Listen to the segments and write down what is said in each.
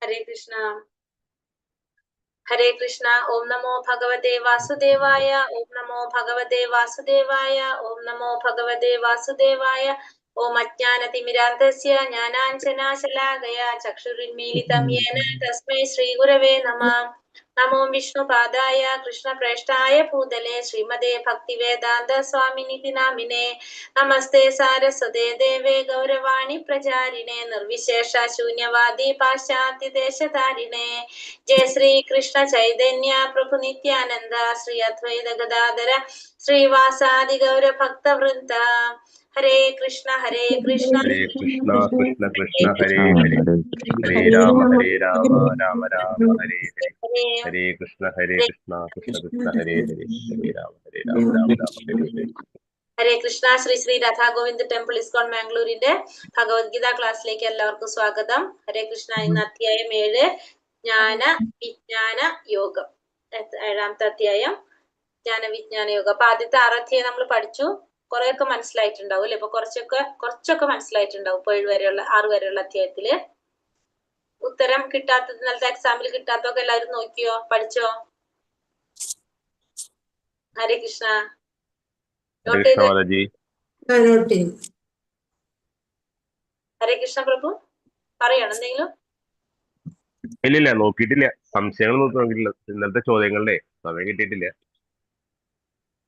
ഹരേ കൃഷ്ണ. ഹരേ കൃഷ്ണ. ഓം നമോ ഭഗവതേ വാസുദേവായ. ഓം നമോ ഭഗവതേ വാസുദേവായ. ഓം നമോ ഭഗവതേ വാസുദേവായ. ഓം അജ്ഞാനതിമിരാന്ധസ്യ ജ്ഞാനാഞ്ജനാശലാകയാ ചക്ഷുരുന്മീലിതം യേന തസ്മൈ ശ്രീഗുരവേ നമഃ. നമോ വിഷ്ണുപാദായ കൃഷ്ണപ്രേഷ്ഠായ ഭൂതലേ ശ്രീമതേ ഭക്തിവേദാന്ത സ്വാമിനിതി നാമിനേ. നമസ്തേ സാരസ്വതേ ദേവേ ഗൗരവാണി പ്രചാരിണേ നിർവിശേഷ ശൂന്യവാദി പാശ്ചാത്യദേശധാരിണേ. ജയ ശ്രീ കൃഷ്ണ ചൈതന്യ പ്രഭു നിത്യാനന്ദ ശ്രീ അദ്വൈത ഗദാധര ശ്രീവാസാദി ഗൗര ഭക്തവൃന്ദ. ഹരേ കൃഷ്ണ ഹരേ കൃഷ്ണ ഹരേ കൃഷ്ണ കൃഷ്ണ കൃഷ്ണ ഹരേ ഹരേ ഹരേ രാമ രാമ രാമ ഹരേ ഹരേ. ഹരേ കൃഷ്ണ കൃഷ്ണ കൃഷ്ണ ഹരേ ഹരേ ഹരേ രാമ രാമ രാമ ഹരേ ഹരേ. ഹരേ കൃഷ്ണ. ശ്രീ ശ്രീ രാധാഗോവിന്ദ് ടെമ്പിൾ ഇസ്കോൺ മാംഗ്ലൂരിന്റെ ഭഗവത്ഗീത ക്ലാസ്സിലേക്ക് എല്ലാവർക്കും സ്വാഗതം. ഹരേ കൃഷ്ണ. ഇന്ന് അധ്യായം 7 ജ്ഞാന വിജ്ഞാന യോഗം. 7ാമത്തെ അധ്യായം ജ്ഞാന വിജ്ഞാന യോഗം. അപ്പൊ ആദ്യത്തെ 6 അധ്യായം നമ്മൾ പഠിച്ചു. കുറെയൊക്കെ മനസ്സിലായിട്ടുണ്ടാവും അല്ലെ? ഇപ്പൊ കുറച്ചൊക്കെ മനസ്സിലായിട്ടുണ്ടാവും. ഇപ്പൊ 6 വരെയുള്ള അധ്യായത്തില് ഉത്തരം കിട്ടാത്തത്, ഇന്നലത്തെ എക്സാമിൽ കിട്ടാത്തതൊക്കെ എല്ലാവരും നോക്കിയോ, പഠിച്ചോ? ഹരേ കൃഷ്ണ. നോട്ട് ചെയ്ത്. ഹരേ കൃഷ്ണ പ്രഭു പറയണം എന്തെങ്കിലും? ഇല്ലില്ല, നോക്കിയിട്ടില്ല. സംശയങ്ങൾ നോക്കിയിട്ടില്ല. ഇന്നലത്തെ ചോദ്യങ്ങളുടെ സമയം കിട്ടിയിട്ടില്ല.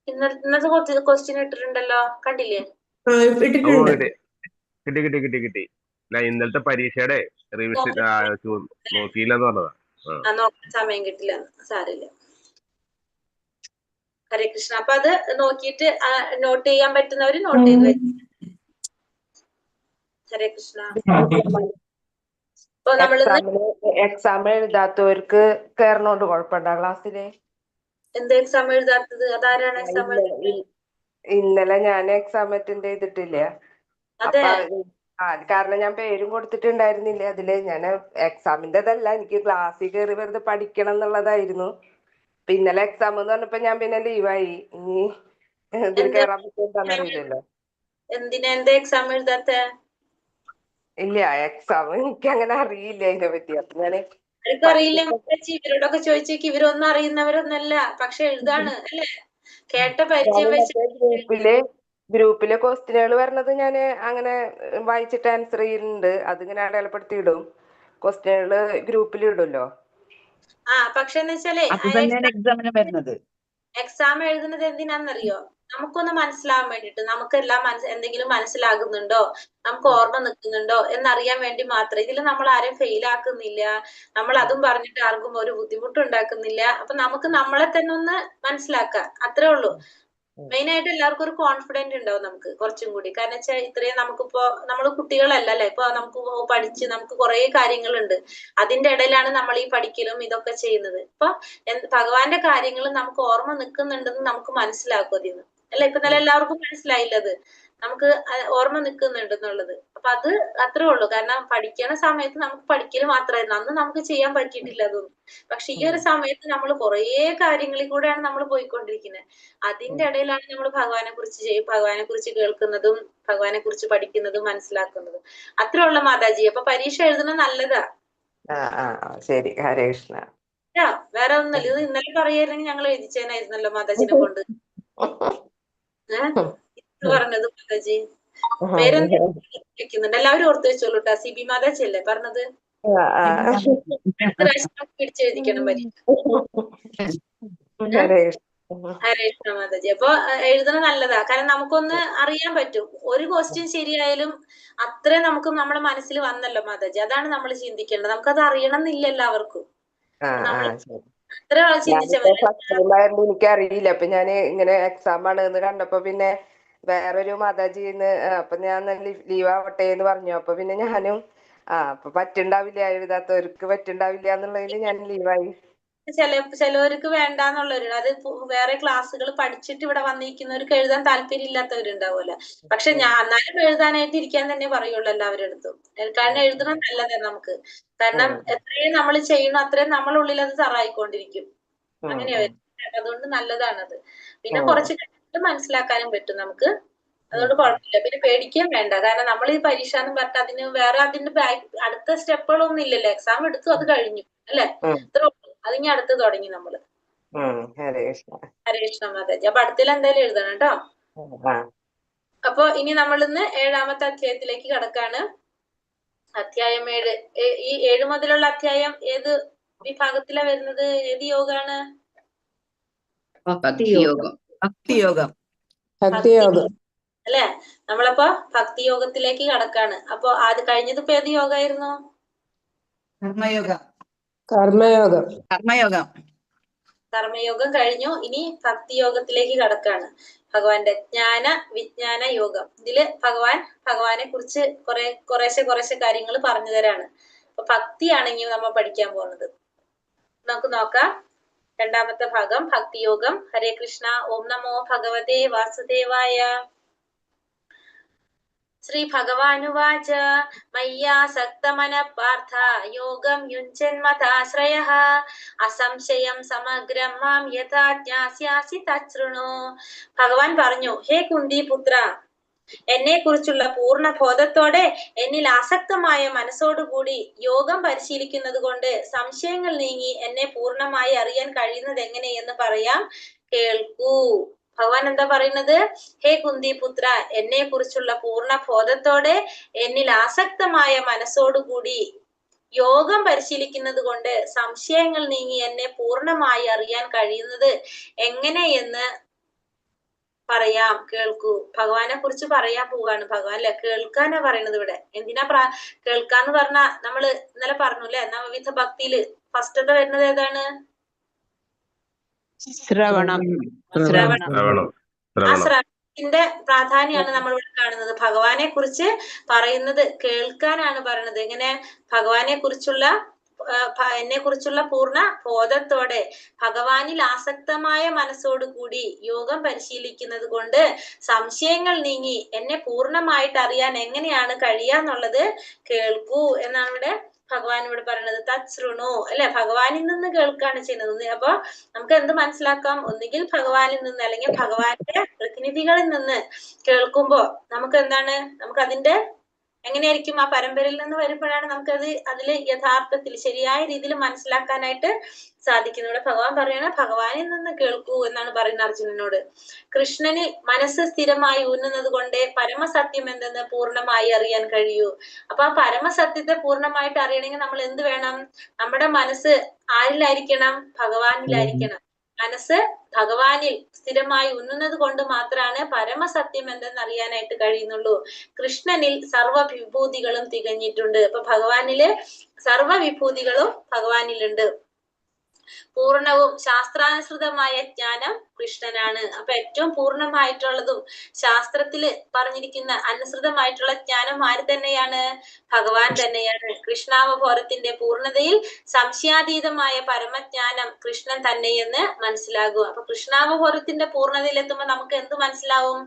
ഇന്നത്തെ ക്വസ്റ്റ്യൻ ഇട്ടിട്ടുണ്ടല്ലോ, കണ്ടില്ലേ? കിട്ടി. ഇന്നലത്തെ പരീക്ഷയുടെ റിവിഷൻ നോക്കിയില്ലെന്ന് പറഞ്ഞതാ. നോക്കാൻ സമയം കിട്ടില്ല, സാരില്ല. ഹരേ കൃഷ്ണ. അപ്പൊ അത് നോക്കിയിട്ട് നോട്ട് ചെയ്യാൻ പറ്റുന്നവര് നോട്ട് ചെയ്ത് വരും. ഹരേ കൃഷ്ണ. അപ്പൊ നമ്മളിന്ന് എക്സാം എഴുതാത്തവർക്ക് കയറണോണ്ട് കുഴപ്പമുണ്ടോ ക്ലാസ്സില്? എന്ത് എക്സാം എഴുതാത്തത്? അതാരാണ് എക്സാം എഴുതാത്തത്? ഇന്നലെ ഞാൻ എക്സാം അറ്റൻഡ് ചെയ്തിട്ടില്ല. അതെ. കാരണം ഞാൻ പേരും കൊടുത്തിട്ടുണ്ടായിരുന്നില്ല അതില്. ഞാൻ എക്സാമിന്റെതല്ല, എനിക്ക് ക്ലാസ്സിൽ കയറി വെറുതെ പഠിക്കണം എന്നുള്ളതായിരുന്നു. ഇന്നലെ എക്സാം എന്ന് പറഞ്ഞപ്പോ ഞാൻ പിന്നെ ലീവായി. ഇനി ഇതിൽ കയറാൻ പറ്റുമെന്നറിയില്ലല്ലോ. എന്തിനാ എന്താ എക്സാം എഴുതാത്ത? ഇല്ല, എക്സാം എനിക്ക് അങ്ങനെ അറിയില്ല അതിനെ പറ്റി. അപ്പൊ ഞാന് അറിയില്ല. ഇവരോടൊക്കെ ചോദിച്ചേക്ക്, ഇവരൊന്നും അറിയുന്നവരൊന്നല്ല, പക്ഷെ എഴുതാണ് അല്ലേ? കേട്ട പരിചയം വെച്ച് ഗ്രൂപ്പിലെ ക്വസ്റ്റ്യനുകൾ പറഞ്ഞത് ഞാൻ അങ്ങനെ വായിച്ചിട്ട് ആൻസർ ചെയ്യുന്നുണ്ട്. അതിങ്ങനെ അടയാളപ്പെടുത്തിയിടും. ക്വസ്റ്റ്യനുകള് ഗ്രൂപ്പിൽ ഇടുമല്ലോ. പക്ഷെ എന്ന് വെച്ചാലേ എക്സാം എഴുതുന്നത് എന്തിനാന്നറിയോ? നമുക്കൊന്ന് മനസ്സിലാവാൻ വേണ്ടിട്ട്, നമുക്കെല്ലാം എന്തെങ്കിലും മനസ്സിലാകുന്നുണ്ടോ, നമുക്ക് ഓർമ്മ നിൽക്കുന്നുണ്ടോ എന്നറിയാൻ വേണ്ടി മാത്രം. ഇതിൽ നമ്മൾ ആരെയും ഫെയിൽ ആക്കുന്നില്ല, നമ്മൾ അതും പറഞ്ഞിട്ട് ആർക്കും ഒരു ബുദ്ധിമുട്ടുണ്ടാക്കുന്നില്ല. അപ്പൊ നമുക്ക് നമ്മളെ തന്നെ ഒന്ന് മനസ്സിലാക്കാം, അത്രേ ഉള്ളൂ. മെയിൻ ആയിട്ട് എല്ലാവർക്കും ഒരു കോൺഫിഡന്റ് ഉണ്ടാവും നമുക്ക് കുറച്ചും കൂടി. കാരണം വെച്ചാൽ ഇത്രയും നമുക്കിപ്പോ നമ്മൾ കുട്ടികളല്ല അല്ലെ? ഇപ്പൊ നമുക്ക് പഠിച്ച് നമുക്ക് കുറെ കാര്യങ്ങളുണ്ട്. അതിന്റെ ഇടയിലാണ് നമ്മൾ ഈ പഠിക്കലും ഇതൊക്കെ ചെയ്യുന്നത്. ഇപ്പൊ ഭഗവാന്റെ കാര്യങ്ങൾ നമുക്ക് ഓർമ്മ നിൽക്കുന്നുണ്ടെന്ന് നമുക്ക് മനസ്സിലാക്കും അതിന്ന് അല്ലെ? ഇപ്പൊ നല്ല എല്ലാവർക്കും മനസ്സിലായില്ലത്, നമുക്ക് ഓർമ്മ നിൽക്കുന്നുണ്ടെന്നുള്ളത്. അപ്പൊ അത് അത്രേ ഉള്ളൂ. കാരണം പഠിക്കണ സമയത്ത് നമുക്ക് പഠിക്കല് മാത്രമായിരുന്നു, അന്ന് നമുക്ക് ചെയ്യാൻ പറ്റിയിട്ടില്ല അതൊന്നും. പക്ഷെ ഈ ഒരു സമയത്ത് നമ്മൾ കുറേ കാര്യങ്ങളിൽ കൂടെയാണ് നമ്മൾ പോയിക്കൊണ്ടിരിക്കുന്നത്. അതിന്റെ ഇടയിലാണ് നമ്മൾ ഭഗവാനെ കുറിച്ച് കേൾക്കുന്നതും ഭഗവാനെ കുറിച്ച് പഠിക്കുന്നതും മനസ്സിലാക്കുന്നതും. അത്രേ ഉള്ള മാതാജി. അപ്പൊ പരീക്ഷ എഴുതുന്നത് നല്ലതാ. ശരി, ഹരേ കൃഷ്ണ. വേറെ ഒന്നുമില്ല. ഇത് ഇന്നലെ പറയായിരുന്നെങ്കിൽ ഞങ്ങൾ എഴുതിച്ചേനായിരുന്നല്ലോ മാതാജിനെ കൊണ്ട്. പറഞ്ഞത് മാതാജി പേരെന്താ എല്ലാവരും ഓർത്ത് വെച്ചോളൂ കേട്ടോ. സിബി മാതാജി അല്ലേ പറഞ്ഞത്? പിടിച്ചെഴുതിക്കണം പരീക്ഷ. ഹരേ കൃഷ്ണ മാതാജി. അപ്പൊ എഴുതണ നല്ലതാ. കാരണം നമുക്കൊന്ന് അറിയാൻ പറ്റും. ഒരു ക്വസ്റ്റ്യൻ ശരിയായാലും അത്രയും നമുക്ക് നമ്മുടെ മനസ്സിൽ വന്നല്ലോ മാതാജി. അതാണ് നമ്മൾ ചിന്തിക്കേണ്ടത്. നമുക്കത് അറിയണം എന്നില്ല എല്ലാവർക്കും. അത്ര ചിന്തിച്ചാൽ മതി. എനിക്കറിയില്ല. അപ്പൊ ഞാൻ ഇങ്ങനെ എക്സാം ആണ് എന്ന് കണ്ടപ്പോ പിന്നെ വേറൊരു മാതാജിന്ന് അപ്പൊ ഞാൻ ലീവ് ആവട്ടെ എന്ന് പറഞ്ഞു. അപ്പൊ പിന്നെ ഞാനും അപ്പൊ പറ്റുണ്ടാവില്ല, എഴുതാത്തവർക്ക് പറ്റുണ്ടാവില്ല എന്നുള്ളതിൽ ഞാൻ ലീവായി. ചിലവർക്ക് വേണ്ടാന്നുള്ളവരുണ്ട്. അത് വേറെ ക്ലാസ്സുകൾ പഠിച്ചിട്ട് ഇവിടെ വന്നിരിക്കുന്നവർക്ക് എഴുതാൻ താല്പര്യം ഇല്ലാത്തവരുണ്ടാവുമല്ലോ. പക്ഷെ ഞാൻ എന്നാലും എഴുതാനായിട്ട് ഇരിക്കാൻ തന്നെ പറയുള്ളൂ എല്ലാവരുടെ അടുത്തും. കാരണം എഴുതണം നല്ലതാണ് നമുക്ക്. കാരണം എത്രയും നമ്മൾ ചെയ്യണം അത്രയും നമ്മളുള്ളിൽ അത് തറായിക്കൊണ്ടിരിക്കും. അങ്ങനെയാ. അതുകൊണ്ട് നല്ലതാണത്. പിന്നെ കുറച്ച് മനസ്സിലാക്കാനും പറ്റും നമുക്ക്. അതുകൊണ്ട് കുഴപ്പമില്ല. പിന്നെ പേടിക്കാൻ വേണ്ട. കാരണം നമ്മൾ ഈ പരീക്ഷ എന്ന് പറഞ്ഞിട്ട് അതിന് വേറെ അതിന്റെ അടുത്ത സ്റ്റെപ്പുകളൊന്നും ഇല്ലല്ലോ. എക്സാം എടുത്തു, അത് കഴിഞ്ഞു അല്ലെ? ഇത്രേ ഉള്ളൂ. അതിനി അടുത്ത് തുടങ്ങി നമ്മള്. ഹരേ കൃഷ്ണ. ഹരേ കൃഷ്ണ മാതാജി. അപ്പൊ അടുത്തിൽ എന്തായാലും എഴുതണം കേട്ടോ. അപ്പൊ ഇനി നമ്മൾ ഇന്ന് 7ാമത്തെ അധ്യായത്തിലേക്ക് കടക്കാണ്. അധ്യായം 7. ഈ 7 മുതലുള്ള അധ്യായം ഏത് വിഭാഗത്തിലാ വരുന്നത്? ഏത് യോഗാണ്? ഭക്തിയോഗം. അല്ലെ? നമ്മളപ്പോ ഭക്തിയോഗത്തിലേക്ക് കടക്കാണ്. അപ്പൊ അത് കഴിഞ്ഞത് ഇപ്പൊ ഏത് യോഗായിരുന്നു? കർമ്മയോഗം കഴിഞ്ഞു. ഇനി ഭക്തിയോഗത്തിലേക്ക് കടക്കാണ്. ഭഗവാന്റെ ജ്ഞാന വിജ്ഞാന യോഗം. ഇതില് ഭഗവാനെ കുറിച്ച് കുറേശ്ശെ കാര്യങ്ങൾ പറഞ്ഞു തരാണ്. അപ്പൊ ഭക്തിയാണെങ്കിൽ നമ്മൾ പഠിക്കാൻ പോകുന്നത്. നമുക്ക് നോക്കാം. 2ാമത്തെ ഭാഗം ഭക്തിയോഗം. ഹരേ കൃഷ്ണ. ഓം നമോ ഭഗവതേ വാസുദേവായ. ശ്രീ ഭഗവാനുവാച മയ്യാസക്തമന പാർത്ഥ യോഗം യുഞ്ജന്മതാശ്രയഃ അസംശയം സമഗ്രം മാം യഥാ ജ്ഞാസ്യാസി തച്ഛൃണു. ഭഗവാൻ പറഞ്ഞു, ഹേ കുന്തി പുത്ര, എന്നെ കുറിച്ചുള്ള പൂർണ്ണ ബോധത്തോടെ എന്നിൽ ആസക്തമായ മനസ്സോടുകൂടി യോഗം പരിശീലിക്കുന്നത് കൊണ്ട് സംശയങ്ങൾ നീങ്ങി എന്നെ പൂർണ്ണമായി അറിയാൻ കഴിയുന്നത് എങ്ങനെയെന്ന് പറയാം, കേൾക്കൂ. ഭഗവാൻ എന്താ പറയുന്നത്? ഹേ കുന്തി പുത്ര, എന്നെ കുറിച്ചുള്ള പൂർണ്ണ ബോധത്തോടെ എന്നിൽ ആസക്തമായ മനസ്സോടുകൂടി യോഗം പരിശീലിക്കുന്നത് കൊണ്ട് സംശയങ്ങൾ നീങ്ങി എന്നെ പൂർണ്ണമായി അറിയാൻ കഴിയുന്നത് എങ്ങനെയെന്ന് പറയാം, കേൾക്കൂ. ഭഗവാനെ കുറിച്ച് പറയാൻ പോവാണ് ഭഗവാൻ അല്ലെ? കേൾക്കാനാ പറയുന്നത് ഇവിടെ. എന്തിനാ കേൾക്കാന്ന് പറഞ്ഞ നമ്മള് ഇന്നലെ പറഞ്ഞു അല്ലെ? നവവിധ ഭക്തിയില് ഫസ്റ്റത്തെ വരുന്നത് ഏതാണ്? ശ്രവണം. ആ ശ്രവണത്തിന്റെ പ്രാധാന്യമാണ് നമ്മൾ ഇവിടെ കാണുന്നത്. ഭഗവാനെ കുറിച്ച് പറയുന്നത് കേൾക്കാനാണ് പറയുന്നത്. എങ്ങനെ? ഭഗവാനെ കുറിച്ചുള്ള എന്നെ കുറിച്ചുള്ള പൂർണ്ണ ബോധത്തോടെ ഭഗവാനിൽ ആസക്തമായ മനസ്സോടുകൂടി യോഗം പരിശീലിക്കുന്നത് കൊണ്ട് സംശയങ്ങൾ നീങ്ങി എന്നെ പൂർണ്ണമായിട്ട് അറിയാൻ എങ്ങനെയാണ് കഴിയാന്നുള്ളത് കേൾക്കൂ എന്നാണ് ഇവിടെ ഭഗവാൻ ഇവിടെ പറയുന്നത്. തച്ഛൃണു അല്ലെ? ഭഗവാനിൽ നിന്ന് കേൾക്കാണ് ചെയ്യുന്നത്. അപ്പൊ നമുക്ക് എന്ത് മനസ്സിലാക്കാം? ഒന്നുകിൽ ഭഗവാനിൽ നിന്ന് അല്ലെങ്കിൽ ഭഗവാന്റെ പ്രതിനിധികളിൽ നിന്ന് കേൾക്കുമ്പോ നമുക്ക് എന്താണ്, നമുക്ക് അതിന്റെ എങ്ങനെയായിരിക്കും? ആ പരമ്പരയിൽ നിന്ന് വരുമ്പോഴാണ് നമുക്കത് അതില് യഥാർത്ഥത്തിൽ ശരിയായ രീതിയിൽ മനസ്സിലാക്കാനായിട്ട് സാധിക്കുന്നത്. ഇവിടെ ഭഗവാൻ പറയണ ഭഗവാനിൽ നിന്ന് കേൾക്കൂ എന്നാണ് പറയുന്നത് അർജുനനോട്. കൃഷ്ണന് മനസ്സ് സ്ഥിരമായി ഊന്നുന്നത് കൊണ്ട് പരമസത്യം എന്തെന്ന് പൂർണ്ണമായി അറിയാൻ കഴിയൂ. അപ്പൊ ആ പരമസത്യത്തെ പൂർണ്ണമായിട്ട് അറിയണമെങ്കിൽ നമ്മൾ എന്ത് വേണം? നമ്മുടെ മനസ്സ് ആരിലായിരിക്കണം? ഭഗവാനിലായിരിക്കണം. മനസ്സ് ഭഗവാനിൽ സ്ഥിരമായി ഉണ്ണുന്നത് കൊണ്ട് മാത്രമാണ് പരമസത്യം എന്തെന്ന് അറിയാനായിട്ട് കഴിയുന്നുള്ളൂ. കൃഷ്ണനിൽ സർവ്വ വിഭൂതികളും തികഞ്ഞിട്ടുണ്ട്. അപ്പൊ ഭഗവാനില് സർവ്വ വിഭൂതികളും ഭഗവാനിലുണ്ട്. പൂർണ്ണവും ശാസ്ത്രാനുസൃതമായ ജ്ഞാനം കൃഷ്ണനാണ്. അപ്പൊ ഏറ്റവും പൂർണ്ണമായിട്ടുള്ളതും ശാസ്ത്രത്തില് പറഞ്ഞിരിക്കുന്ന അനുസൃതമായിട്ടുള്ള ജ്ഞാനം ആര് തന്നെയാണ്? ഭഗവാൻ തന്നെയാണ്. കൃഷ്ണാവബോധത്തിന്റെ പൂർണ്ണതയിൽ സംശയാതീതമായ പരമജ്ഞാനം കൃഷ്ണൻ തന്നെയെന്ന് മനസ്സിലാകും. അപ്പൊ കൃഷ്ണാവബോധത്തിന്റെ പൂർണ്ണതയിൽ എത്തുമ്പോൾ നമുക്ക് എന്ത് മനസ്സിലാവും?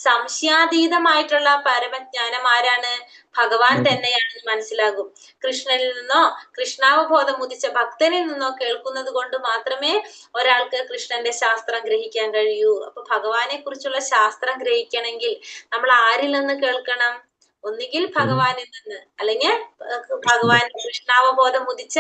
സംശയാതീതമായിട്ടുള്ള പരമജ്ഞാനം ആരാണ്? ഭഗവാൻ തന്നെയാണെന്ന് മനസ്സിലാകും. കൃഷ്ണനിൽ നിന്നോ കൃഷ്ണാവബോധം ഉദിച്ച ഭക്തനിൽ നിന്നോ കേൾക്കുന്നത് കൊണ്ട് മാത്രമേ ഒരാൾക്ക് കൃഷ്ണന്റെ ശാസ്ത്രം ഗ്രഹിക്കാൻ കഴിയൂ. അപ്പൊ ഭഗവാനെ കുറിച്ചുള്ള ശാസ്ത്രം ഗ്രഹിക്കണമെങ്കിൽ നമ്മൾ ആരിൽ നിന്ന് കേൾക്കണം? ഒന്നുകിൽ ഭഗവാനിൽ നിന്ന്, അല്ലെങ്കിൽ ഭഗവാൻ കൃഷ്ണാവബോധം ഉദിച്ച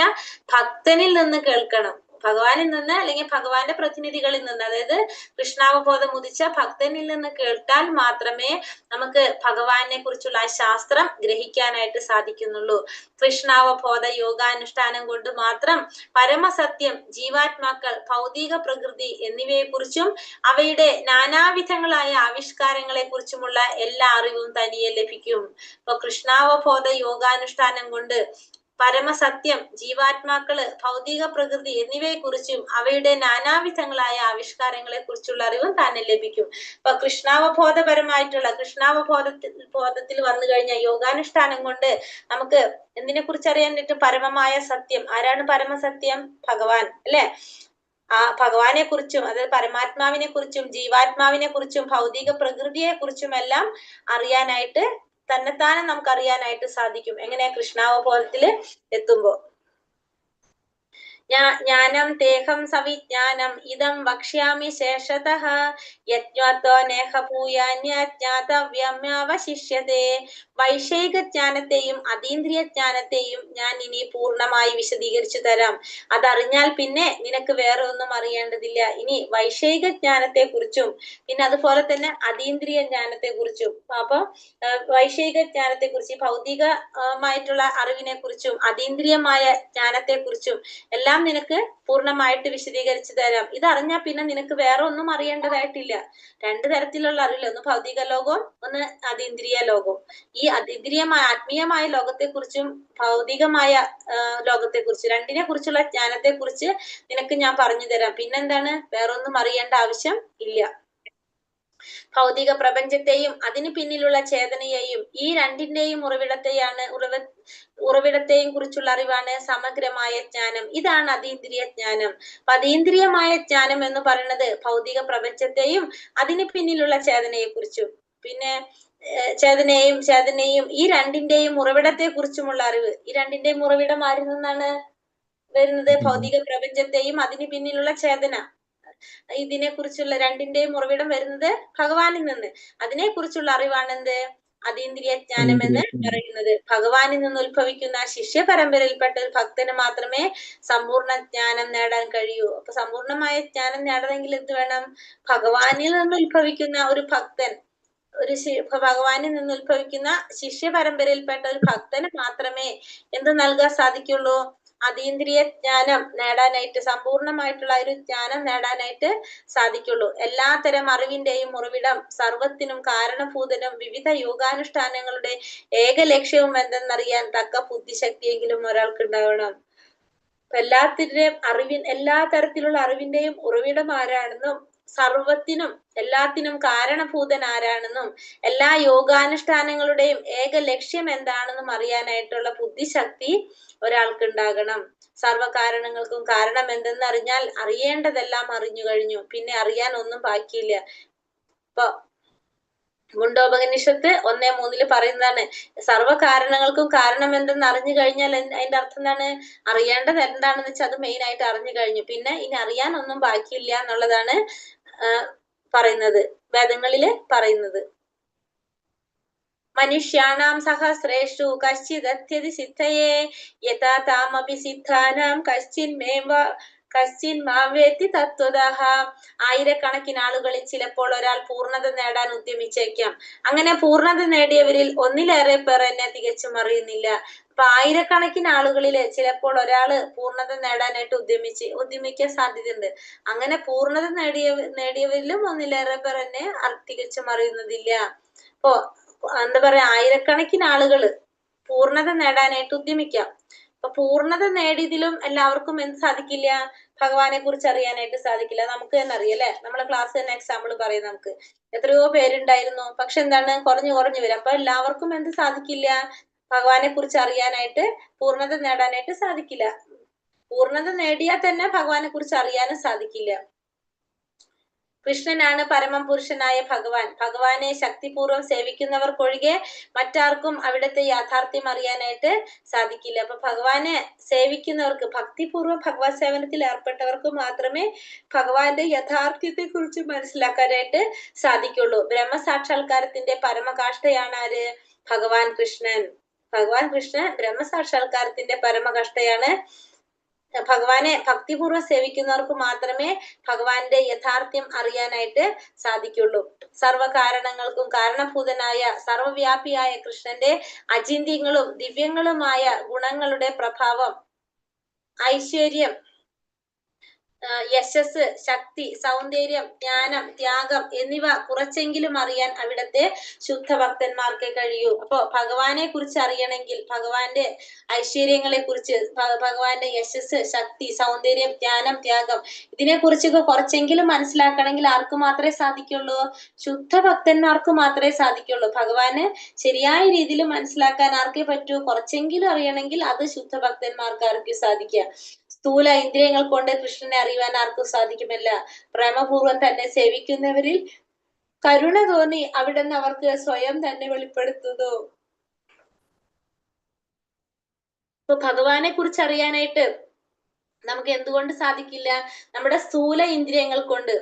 ഭക്തനിൽ നിന്ന് കേൾക്കണം. ഭഗവാനിൽ നിന്ന് അല്ലെങ്കിൽ ഭഗവാന്റെ പ്രതിനിധികളിൽ നിന്ന്, അതായത് കൃഷ്ണാവബോധം ഉദിച്ച ഭക്തനിൽ നിന്ന് കേട്ടാൽ മാത്രമേ നമുക്ക് ഭഗവാനെ കുറിച്ചുള്ള ആ ശാസ്ത്രം ഗ്രഹിക്കാനായിട്ട് സാധിക്കുന്നുള്ളൂ. കൃഷ്ണാവബോധ യോഗാനുഷ്ഠാനം കൊണ്ട് മാത്രം പരമസത്യം, ജീവാത്മാക്കൾ, ഭൗതിക പ്രകൃതി എന്നിവയെ കുറിച്ചും അവയുടെ നാനാവിധങ്ങളായ ആവിഷ്കാരങ്ങളെ കുറിച്ചുമുള്ള എല്ലാ അറിവും തനിയെ ലഭിക്കും. അപ്പൊ കൃഷ്ണാവബോധ യോഗാനുഷ്ഠാനം കൊണ്ട് പരമസത്യം, ജീവാത്മാക്കള്, ഭൗതിക പ്രകൃതി എന്നിവയെ കുറിച്ചും അവയുടെ നാനാവിധങ്ങളായ ആവിഷ്കാരങ്ങളെ കുറിച്ചുള്ള അറിവും തന്നെ ലഭിക്കും. അപ്പൊ കൃഷ്ണാവബോധപരമായിട്ടുള്ള ബോധത്തിൽ വന്നു കഴിഞ്ഞ യോഗാനുഷ്ഠാനം കൊണ്ട് നമുക്ക് എന്തിനെ കുറിച്ച് അറിയാൻ പറ്റും? പരമമായ സത്യം. ആരാണ് പരമസത്യം? ഭഗവാൻ അല്ലെ? ആ ഭഗവാനെ കുറിച്ചും, അതായത് പരമാത്മാവിനെ കുറിച്ചും ജീവാത്മാവിനെ കുറിച്ചും ഭൗതിക പ്രകൃതിയെ കുറിച്ചും എല്ലാം അറിയാനായിട്ട് തന്നെത്താനെ നമുക്ക് അറിയാനായിട്ട് സാധിക്കും. എങ്ങനെയാ? കൃഷ്ണാവബോധത്തില് എത്തുമ്പോ. ജ്ഞാനം തേഹം സവിജ്ഞാനം ഇദം വക്ഷ്യാമി ശേഷതഃ യജ്ഞാത്വാ നേഹ ഭൂയാന്യജ്ഞാതവ്യമവശിഷ്യതേ. വൈഷയിക ജ്ഞാനത്തെയും അതീന്ദ്രിയ ജ്ഞാനത്തെയും ഞാൻ ഇനി പൂർണ്ണമായി വിശദീകരിച്ചു തരാം. അതറിഞ്ഞാൽ പിന്നെ നിനക്ക് വേറെ ഒന്നും അറിയേണ്ടതില്ല. ഇനി വൈഷയിക ജ്ഞാനത്തെ കുറിച്ചും പിന്നെ അതുപോലെ തന്നെ അതീന്ദ്രിയ ജ്ഞാനത്തെ കുറിച്ചും, അപ്പൊ വൈഷയിക ജ്ഞാനത്തെ കുറിച്ച് ഭൗതികമായിട്ടുള്ള അറിവിനെ കുറിച്ചും അതീന്ദ്രിയമായ ജ്ഞാനത്തെ കുറിച്ചും എല്ലാം നിനക്ക് പൂർണ്ണമായിട്ട് വിശദീകരിച്ചു തരാം. ഇത് അറിഞ്ഞാൽ പിന്നെ നിനക്ക് വേറെ ഒന്നും അറിയേണ്ടതായിട്ടില്ല. രണ്ടു തരത്തിലുള്ള അറിവില്ല, ഒന്ന് ഭൗതിക ലോകവും ഒന്ന് അതീന്ദ്രിയ ലോകവും. ഈ അതീന്ദ്രിയമായ ആത്മീയമായ ലോകത്തെ കുറിച്ചും ഭൗതികമായ ലോകത്തെ കുറിച്ച് രണ്ടിനെ കുറിച്ചുള്ള ജ്ഞാനത്തെ കുറിച്ച് നിനക്ക് ഞാൻ പറഞ്ഞു തരാം. പിന്നെന്താണ്, വേറൊന്നും അറിയേണ്ട ആവശ്യം ഇല്ല. ഭൗതിക പ്രപഞ്ചത്തെയും അതിന് പിന്നിലുള്ള ചേതനയെയും ഈ രണ്ടിന്റെയും ഉറവിടത്തെയും കുറിച്ചുള്ള അറിവാണ് സമഗ്രമായ ജ്ഞാനം. ഇതാണ് അതീന്ദ്രിയ ജ്ഞാനം. അപ്പൊ അതീന്ദ്രിയമായ ജ്ഞാനം എന്ന് പറയുന്നത് ഭൗതിക പ്രപഞ്ചത്തെയും അതിന് പിന്നിലുള്ള ചേതനയെ കുറിച്ചും പിന്നെ ചേതനയും ഈ രണ്ടിന്റെയും ഉറവിടത്തെ കുറിച്ചുമുള്ള അറിവ്. ഈ രണ്ടിന്റെയും ഉറവിടം ആരിൽ നിന്നാണ് വരുന്നത്? ഭൗതിക പ്രപഞ്ചത്തെയും അതിന് പിന്നിലുള്ള ചേതന, ഇതിനെ കുറിച്ചുള്ള രണ്ടിന്റെയും ഉറവിടം വരുന്നത് ഭഗവാനിൽ നിന്ന്. അതിനെ കുറിച്ചുള്ള അറിവാണ് എന്ത്? അതീന്ദ്രിയ ജ്ഞാനം എന്ന് പറയുന്നത്. ഭഗവാനിൽ നിന്ന് ഉത്ഭവിക്കുന്ന ശിഷ്യ പരമ്പരയിൽപ്പെട്ട ഒരു ഭക്തന് മാത്രമേ സമ്പൂർണ്ണ ജ്ഞാനം നേടാൻ കഴിയൂ. അപ്പൊ സമ്പൂർണമായ ജ്ഞാനം നേടണമെങ്കിൽ എന്ത് വേണം? ഭഗവാനിൽ നിന്ന് ഉത്ഭവിക്കുന്ന ഒരു ഭക്തൻ, ഭഗവാനിൽ നിന്ന് ഉത്ഭവിക്കുന്ന ശിഷ്യ പരമ്പരയിൽപ്പെട്ട ഒരു ഭക്തന് മാത്രമേ എന്ത് നൽകാൻ സാധിക്കുള്ളൂ? അതീന്ദ്രിയ ജ്ഞാനം നേടാനായിട്ട്, സമ്പൂർണമായിട്ടുള്ള ഒരു ജ്ഞാനം നേടാനായിട്ട് സാധിക്കുള്ളൂ. എല്ലാത്തരം അറിവിന്റെയും ഉറവിടം, സർവത്തിനും കാരണഭൂതനും വിവിധ യോഗാനുഷ്ഠാനങ്ങളുടെ ഏക ലക്ഷ്യവും എന്തെന്നറിയാൻ തക്ക ബുദ്ധിശക്തിയെങ്കിലും ഒരാൾക്ക് ഉണ്ടാവണം. എല്ലാ തരത്തിലുള്ള അറിവിന്റെയും ഉറവിടം ആരാണെന്നും സർവത്തിനും എല്ലാത്തിനും കാരണഭൂതൻ ആരാണെന്നും എല്ലാ യോഗാനുഷ്ഠാനങ്ങളുടെയും ഏക ലക്ഷ്യം എന്താണെന്നും അറിയാനായിട്ടുള്ള ബുദ്ധിശക്തി ഒരാൾക്ക് ഉണ്ടാകണം. സർവകാരണങ്ങൾക്കും കാരണം എന്തെന്ന് അറിഞ്ഞാൽ അറിയേണ്ടതെല്ലാം അറിഞ്ഞു കഴിഞ്ഞു, പിന്നെ അറിയാൻ ഒന്നും ബാക്കിയില്ല. ഇപ്പൊ മുണ്ടോപനിഷത്ത് 1:3 പറയുന്നതാണ്, സർവ്വകാരണങ്ങൾക്കും കാരണം എന്തെന്ന് അറിഞ്ഞു കഴിഞ്ഞാൽ അതിന്റെ അർത്ഥം എന്താണ്? അറിയേണ്ടത് എന്താണെന്ന് വെച്ചാൽ അത് മെയിൻ ആയിട്ട് അറിഞ്ഞു കഴിഞ്ഞു, പിന്നെ ഇനി അറിയാൻ ഒന്നും ബാക്കിയില്ല എന്നുള്ളതാണ് പറയുന്നത്, വേദങ്ങളില് പറയുന്നത്. മനുഷ്യാണാം സഹസ്രേഷു കശ്ചിദത്യതി സിദ്ധയേ യഥാ താമപി സിദ്ധാനാം കശ്ചിൻ മാവേത്തി തത്വതഃ. ആയിരക്കണക്കിന് ആളുകളിൽ ചിലപ്പോൾ ഒരാൾ പൂർണ്ണത നേടാൻ ഉദ്യമിച്ചേക്കാം. അങ്ങനെ പൂർണ്ണത നേടിയവരിൽ ഒന്നിലേറെ പേർ എന്നെ തികച്ചും അറിയുന്നില്ല. അപ്പൊ ആയിരക്കണക്കിന് ആളുകളില് ചിലപ്പോൾ ഒരാള് പൂർണ്ണത നേടാനായിട്ട് ഉദ്യമിക്കാൻ സാധ്യതയുണ്ട്. അങ്ങനെ പൂർണ്ണത നേടിയവരിലും ഒന്നിലേറെ പേർ എന്നെ തികച്ചും അറിയുന്നതില്ല. അപ്പോ എന്താ പറയാ, ആയിരക്കണക്കിന് ആളുകള് പൂർണ്ണത നേടാനായിട്ട് ഉദ്യമിക്കാം. അപ്പൊ പൂർണ്ണത നേടിയതിലും എല്ലാവർക്കും എന്ത് സാധിക്കില്ല? ഭഗവാനെ കുറിച്ച് അറിയാനായിട്ട് സാധിക്കില്ല. നമുക്ക് തന്നെ അറിയാം അല്ലെ, നമ്മളെ ക്ലാസ് തന്നെ എക്സാമ്പിൾ പറയാം. നമുക്ക് എത്രയോ പേരുണ്ടായിരുന്നു, പക്ഷെ എന്താണ്, കുറഞ്ഞു വരും. അപ്പൊ എല്ലാവർക്കും എന്ത് സാധിക്കില്ല? ഭഗവാനെ കുറിച്ച് അറിയാനായിട്ട്, പൂർണ്ണത നേടാനായിട്ട് സാധിക്കില്ല. പൂർണ്ണത നേടിയാൽ തന്നെ ഭഗവാനെ കുറിച്ച് അറിയാനും സാധിക്കില്ല. കൃഷ്ണനാണ് പരമം പുരുഷനായ ഭഗവാൻ. ഭഗവാനെ ശക്തിപൂർവ്വം സേവിക്കുന്നവർക്കൊഴികെ മറ്റാർക്കും അവിടുത്തെ യാഥാർത്ഥ്യം അറിയാനായിട്ട് സാധിക്കില്ല. അപ്പൊ ഭഗവാനെ സേവിക്കുന്നവർക്ക്, ഭക്തിപൂർവ്വം ഭഗവത് സേവനത്തിൽ ഏർപ്പെട്ടവർക്ക് മാത്രമേ ഭഗവാന്റെ യഥാർത്ഥ്യത്തെ കുറിച്ച് മനസ്സിലാക്കാനായിട്ട് സാധിക്കുള്ളൂ. ബ്രഹ്മസാക്ഷാത്കാരത്തിന്റെ പരമകാഷ്ഠയാണ് ആര്? ഭഗവാൻ കൃഷ്ണൻ. ഭഗവാൻ കൃഷ്ണൻ ബ്രഹ്മസാക്ഷാത്കാരത്തിന്റെ പരമകാഷ്ഠയാണ്. ഭഗവാനെ ഭക്തിപൂർവ്വം സേവിക്കുന്നവർക്ക് മാത്രമേ ഭഗവാന്റെ യഥാർത്ഥ്യം അറിയാനായിട്ട് സാധിക്കുള്ളൂ. സർവകാരണങ്ങൾക്കും കാരണഭൂതനായ സർവവ്യാപിയായ കൃഷ്ണന്റെ അചിന്ത്യങ്ങളും ദിവ്യങ്ങളുമായ ഗുണങ്ങളുടെ പ്രഭാവം, ഐശ്വര്യം, യശസ്, ശക്തി, സൗന്ദര്യം, ജ്ഞാനം, ത്യാഗം എന്നിവ കുറച്ചെങ്കിലും അറിയാൻ അവിടത്തെ ശുദ്ധഭക്തന്മാർക്ക് കഴിയൂ. അപ്പൊ ഭഗവാനെ കുറിച്ച് അറിയണമെങ്കിൽ, ഭഗവാന്റെ ഐശ്വര്യങ്ങളെ കുറിച്ച്, ഭഗവാന്റെ യശസ്, ശക്തി, സൗന്ദര്യം, ജ്ഞാനം, ത്യാഗം, ഇതിനെ കുറിച്ചൊക്കെ കുറച്ചെങ്കിലും മനസ്സിലാക്കണമെങ്കിൽ ആർക്ക് മാത്രമേ സാധിക്കുള്ളൂ? ശുദ്ധഭക്തന്മാർക്ക് മാത്രമേ സാധിക്കുള്ളൂ. ഭഗവാന് ശരിയായ രീതിയിൽ മനസ്സിലാക്കാൻ ആർക്കേ പറ്റൂ? കുറച്ചെങ്കിലും അറിയണമെങ്കിൽ അത് ശുദ്ധഭക്തന്മാർക്കാർക്കും സാധിക്കുക. സ്ഥൂല ഇന്ദ്രിയങ്ങൾ കൊണ്ട് കൃഷ്ണനെ അറിയുവാൻ ആർക്കും സാധിക്കുമല്ല. പ്രേമപൂർവ്വം തന്നെ സേവിക്കുന്നവരിൽ കരുണ തോന്നി അവിടുന്ന് അവർക്ക് സ്വയം തന്നെ വെളിപ്പെടുത്തുന്നു. ഇപ്പൊ ഭഗവാനെ കുറിച്ച് അറിയാനായിട്ട് നമുക്ക് എന്തുകൊണ്ട് സാധിക്കില്ല? നമ്മുടെ സ്ഥൂല ഇന്ദ്രിയങ്ങൾ കൊണ്ട്,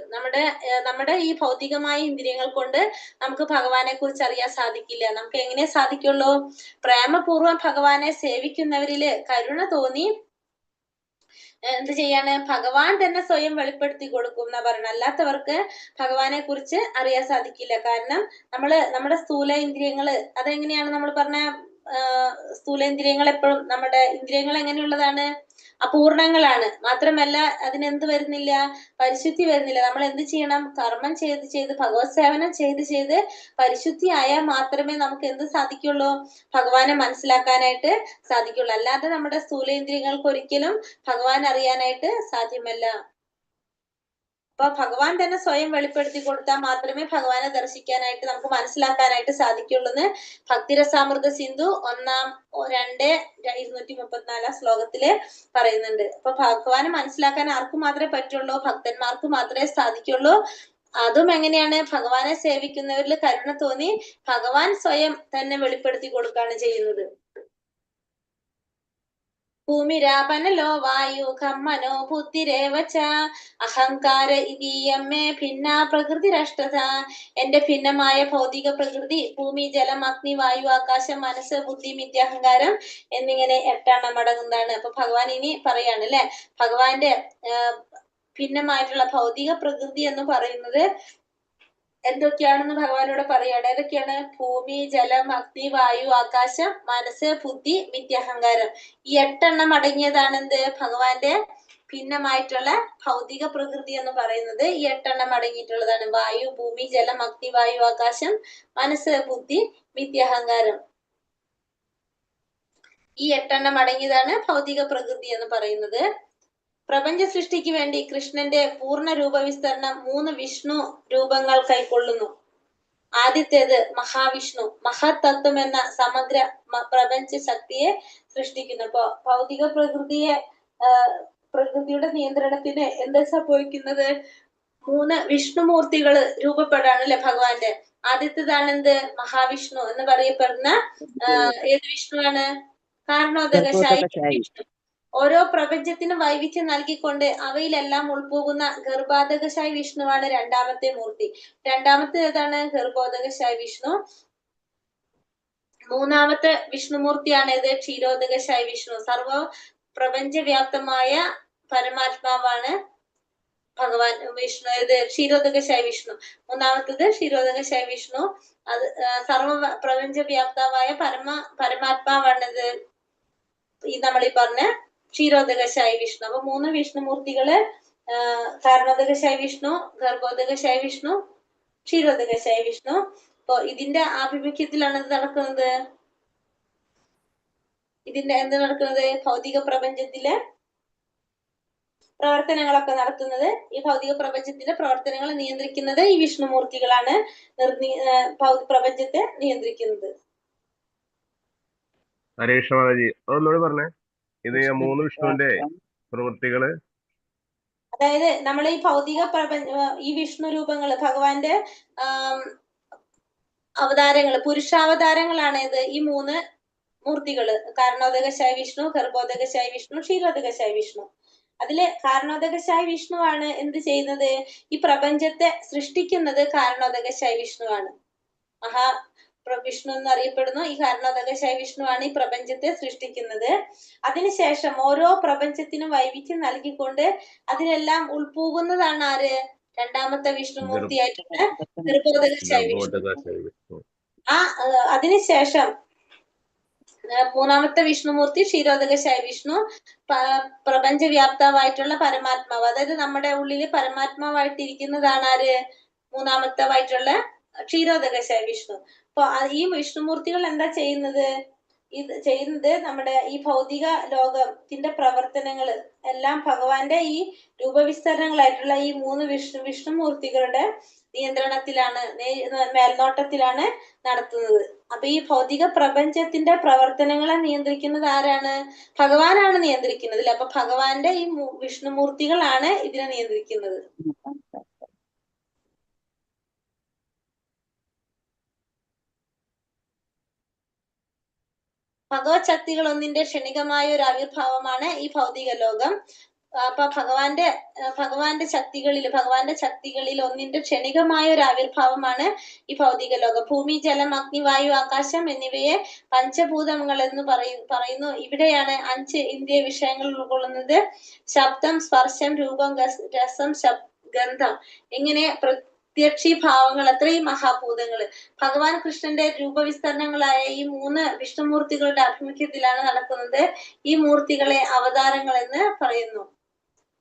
നമ്മുടെ ഈ ഭൗതികമായ ഇന്ദ്രിയങ്ങൾ കൊണ്ട് നമുക്ക് ഭഗവാനെ കുറിച്ച് അറിയാൻ സാധിക്കില്ല. നമുക്ക് എങ്ങനെ സാധിക്കുള്ളൂ? പ്രേമപൂർവ്വം ഭഗവാനെ സേവിക്കുന്നവരില് കരുണ തോന്നി എന്ത് ചെയ്യാണ്? ഭഗവാൻ തന്നെ സ്വയം വെളിപ്പെടുത്തി കൊടുക്കും എന്നാ പറയുന്നത്. അല്ലാത്തവർക്ക് ഭഗവാനെ കുറിച്ച് അറിയാൻ സാധിക്കില്ല. കാരണം നമ്മുടെ സ്ഥൂല ഇന്ദ്രിയങ്ങള് അതെങ്ങനെയാണ് നമ്മൾ പറഞ്ഞ സ്ഥൂലേന്ദ്രിയങ്ങൾ എപ്പോഴും നമ്മുടെ ഇന്ദ്രിയങ്ങൾ എങ്ങനെയുള്ളതാണ്? അപൂർണങ്ങളാണ്. മാത്രമല്ല അതിനെന്ത് വരുന്നില്ല? പരിശുദ്ധി വരുന്നില്ല. നമ്മൾ എന്ത് ചെയ്യണം? കർമ്മം ചെയ്ത് ഭഗവത് സേവനം ചെയ്ത് പരിശുദ്ധി ആയാൽ മാത്രമേ നമുക്ക് എന്ത് സാധിക്കുള്ളൂ? ഭഗവാനെ മനസ്സിലാക്കാനായിട്ട് സാധിക്കുള്ളൂ. അല്ലാതെ നമ്മുടെ സ്ഥൂലേന്ദ്രിയങ്ങൾക്ക് ഒരിക്കലും ഭഗവാൻ അറിയാനായിട്ട് സാധ്യമല്ല. അപ്പൊ ഭഗവാൻ തന്നെ സ്വയം വെളിപ്പെടുത്തി കൊടുത്താൽ മാത്രമേ ഭഗവാനെ ദർശിക്കാനായിട്ട് നമുക്ക് മനസ്സിലാക്കാനായിട്ട് സാധിക്കുള്ളൂ എന്ന് ഭക്തിരസാമൃത സിന്ധു 1-2-234 ശ്ലോകത്തില് പറയുന്നുണ്ട്. അപ്പൊ ഭഗവാനെ മനസ്സിലാക്കാൻ ആർക്ക് മാത്രമേ പറ്റുള്ളൂ? ഭക്തന്മാർക്ക് മാത്രമേ സാധിക്കുള്ളൂ. അതും എങ്ങനെയാണ്? ഭഗവാനെ സേവിക്കുന്നവരിൽ കരുണ തോന്നി ഭഗവാൻ സ്വയം തന്നെ വെളിപ്പെടുത്തി കൊടുക്കുകയാണ് ചെയ്യുന്നത്. ഭൂമിരാപനലോ വായു ഖമ്മനോ ബുദ്ധിരേവച അഹങ്കാര ഇതീയമ്മേ ഭിന്ന പ്രകൃതിരഷ്ടത. എന്റെ ഭിന്നമായ ഭൗതിക പ്രകൃതി ഭൂമി, ജലം, അഗ്നി, വായു, ആകാശം, മനസ്സ്, ബുദ്ധി, മിഥ്യാഹങ്കാരം എന്നിങ്ങനെ 8 അടങ്ങുന്നതാണ്. അപ്പൊ ഭഗവാൻ ഇനി പറയാണ് അല്ലെ, ഭഗവാന്റെ ഭിന്നമായിട്ടുള്ള ഭൗതിക പ്രകൃതി എന്ന് പറയുന്നത് എന്തൊക്കെയാണെന്ന് ഭഗവാനോട് പറയാണ്. ഏതൊക്കെയാണ്? ഭൂമി, ജലം, അഗ്നി, വായു, ആകാശം, മനസ്സ്, ബുദ്ധി, മിഥ്യാഹങ്കാരം. ഈ 8 അടങ്ങിയതാണ് എന്ത്? ഭഗവാന്റെ ഭിന്നമായിട്ടുള്ള ഭൗതിക പ്രകൃതി എന്ന് പറയുന്നത് ഈ 8 അടങ്ങിയിട്ടുള്ളതാണ്. വായു, ഭൂമി, ജലം, അഗ്നി, വായു, ആകാശം, മനസ്സ്, ബുദ്ധി, മിഥ്യാഹങ്കാരം. ഈ 8 അടങ്ങിയതാണ് ഭൗതിക പ്രകൃതി എന്ന് പറയുന്നത്. പ്രപഞ്ച സൃഷ്ടിക്ക് വേണ്ടി കൃഷ്ണന്റെ പൂർണ്ണ രൂപവിസ്തരണം 3 വിഷ്ണു രൂപങ്ങൾ കൈക്കൊള്ളുന്നു. ആദ്യത്തേത് മഹാവിഷ്ണു, മഹത്തത്വം എന്ന സമഗ്ര പ്രപഞ്ച ശക്തിയെ സൃഷ്ടിക്കുന്നു. അപ്പൊ ഭൗതിക പ്രകൃതിയുടെ നിയന്ത്രണത്തിന് എന്താ സംഭവിക്കുന്നത്? 3 വിഷ്ണുമൂർത്തികൾ രൂപപ്പെടാണ് അല്ലെ ഭഗവാന്റെ. ആദ്യത്തേതാണ് എന്ത്? മഹാവിഷ്ണു എന്ന് പറയപ്പെടുന്ന ഏത് വിഷ്ണുവാണ്? കാരണോദകശായി വിഷ്ണു. ഓരോ പ്രപഞ്ചത്തിനും വൈവിധ്യം നൽകിക്കൊണ്ട് അവയിലെല്ലാം ഉൾപോകുന്ന ഗർഭാധകശായി വിഷ്ണുവാണ് 2ാമത്തെ മൂർത്തി. 2ാമത്തെ ഏതാണ്? ഗർഭോദകശായി വിഷ്ണു. 3ാമത്തെ വിഷ്ണുമൂർത്തിയാണ് ഏത്? ക്ഷീരോദകശായി വിഷ്ണു. സർവ പ്രപഞ്ചവ്യാപ്തമായ പരമാത്മാവാണ് ഭഗവാൻ വിഷ്ണു. ഇത് ക്ഷീരോദകശായി വിഷ്ണു. 3ാമത്തത് ക്ഷീരോദകശായി വിഷ്ണു. അത് സർവ പ്രപഞ്ചവ്യാപ്തമായ പരമാത്മാവാണത് ഈ നമ്മളീ പറഞ്ഞ ക്ഷീരോദകശായി വിഷ്ണു. അപ്പൊ 3 വിഷ്ണുമൂർത്തികള് കാരണോദകശായി വിഷ്ണു, ഗർഭോദകശായി വിഷ്ണു, ക്ഷീരോദകശായി വിഷ്ണു. അപ്പൊ ഇതിന്റെ ആഭിമുഖ്യത്തിലാണ് ഇത് നടക്കുന്നത്. എന്ത് നടക്കുന്നത്? ഭൗതിക പ്രപഞ്ചത്തിലെ പ്രവർത്തനങ്ങളൊക്കെ നടത്തുന്നത്, ഈ ഭൗതിക പ്രപഞ്ചത്തിന്റെ പ്രവർത്തനങ്ങൾ നിയന്ത്രിക്കുന്നത് ഈ വിഷ്ണുമൂർത്തികളാണ് പ്രപഞ്ചത്തെ നിയന്ത്രിക്കുന്നത്. ഹരേഷ് മാതാജി ഒന്നുകൂടി പറഞ്ഞേ, ഇത് 3 വിഷ്ണുവിന്റെ പ്രവൃത്തികള്. അതായത് നമ്മൾ ഈ ഭൗതിക ഈ വിഷ്ണു രൂപങ്ങള് ഭഗവാന്റെ അവതാരങ്ങള്, പുരുഷാവതാരങ്ങളാണ് ഇത് ഈ 3 മൂർത്തികള്. കാരണോദകശായി വിഷ്ണു, ഗർഭോദകശായി വിഷ്ണു, ക്ഷീരോദകശായി വിഷ്ണു. അതില് കാരണോദകശായി വിഷ്ണുവാണ് എന്ത് ചെയ്യുന്നത്? ഈ പ്രപഞ്ചത്തെ സൃഷ്ടിക്കുന്നത് കാരണോദകശായി വിഷ്ണുവാണ്. വിഷ്ണു എന്നറിയപ്പെടുന്നു ഈ കാരണോദകശായി വിഷ്ണുവാണ് ഈ പ്രപഞ്ചത്തെ സൃഷ്ടിക്കുന്നത്. അതിനുശേഷം ഓരോ പ്രപഞ്ചത്തിനും വൈവിധ്യം നൽകിക്കൊണ്ട് അതിനെല്ലാം ഉൾപോകുന്നതാണ് ആര്? 2ാമത്തെ വിഷ്ണുമൂർത്തിയായിട്ടുള്ള ഗർഭോദകശായി വിഷ്ണു. അതിനുശേഷം 3ാമത്തെ വിഷ്ണുമൂർത്തി ക്ഷീരോദകശായി വിഷ്ണു, പ്രപഞ്ചവ്യാപ്തമായിട്ടുള്ള പരമാത്മാവ്, അതായത് നമ്മുടെ ഉള്ളില് പരമാത്മാവായിട്ടിരിക്കുന്നതാണ് ആര്? 3ാമത്തേവായിട്ടുള്ള ക്ഷീരോദകശായി വിഷ്ണു. അപ്പൊ ഈ വിഷ്ണുമൂർത്തികൾ എന്താ ചെയ്യുന്നത്? നമ്മുടെ ഈ ഭൗതിക ലോകത്തിന്റെ പ്രവർത്തനങ്ങൾ എല്ലാം ഭഗവാന്റെ ഈ രൂപവിസ്തരണങ്ങളായിട്ടുള്ള ഈ 3 വിഷ്ണുമൂർത്തികളുടെ നിയന്ത്രണത്തിലാണ്, മേൽനോട്ടത്തിലാണ് നടത്തുന്നത്. അപ്പൊ ഈ ഭൗതിക പ്രപഞ്ചത്തിന്റെ പ്രവർത്തനങ്ങളെ നിയന്ത്രിക്കുന്നത് ആരാണ്? ഭഗവാനാണ് നിയന്ത്രിക്കുന്നത്. അപ്പൊ ഭഗവാന്റെ ഈ വിഷ്ണുമൂർത്തികളാണ് ഇതിനെ നിയന്ത്രിക്കുന്നത്. ഭഗവത് ശക്തികൾ ഒന്നിന്റെ ക്ഷണികമായ ഒരു ആവിർഭാവമാണ് ഈ ഭൗതിക ലോകം. അപ്പൊ ഭഗവാന്റെ ശക്തികളിൽ ഒന്നിന്റെ ക്ഷണികമായ ഒരു ആവിർഭാവമാണ് ഈ ഭൗതിക ലോകം. ഭൂമി, ജലം, അഗ്നി, വായു, ആകാശം എന്നിവയെ പഞ്ചഭൂതങ്ങൾ എന്ന് പറയുന്നു. ഇവിടെയാണ് 5 ഇന്ദ്രിയ വിഷയങ്ങൾ ഉൾക്കൊള്ളുന്നത്. ശബ്ദം, സ്പർശം, രൂപം, രസം, ഗന്ധം ഇങ്ങനെ പ്രത്യക്ഷീഭാവങ്ങൾ, അത്രയും മഹാഭൂതങ്ങൾ ഭഗവാൻ കൃഷ്ണന്റെ രൂപവിസ്തരണങ്ങളായ ഈ 3 വിഷ്ണുമൂർത്തികളുടെ ആഭിമുഖ്യത്തിലാണ് നടക്കുന്നത്. ഈ മൂർത്തികളെ അവതാരങ്ങൾ എന്ന് പറയുന്നു.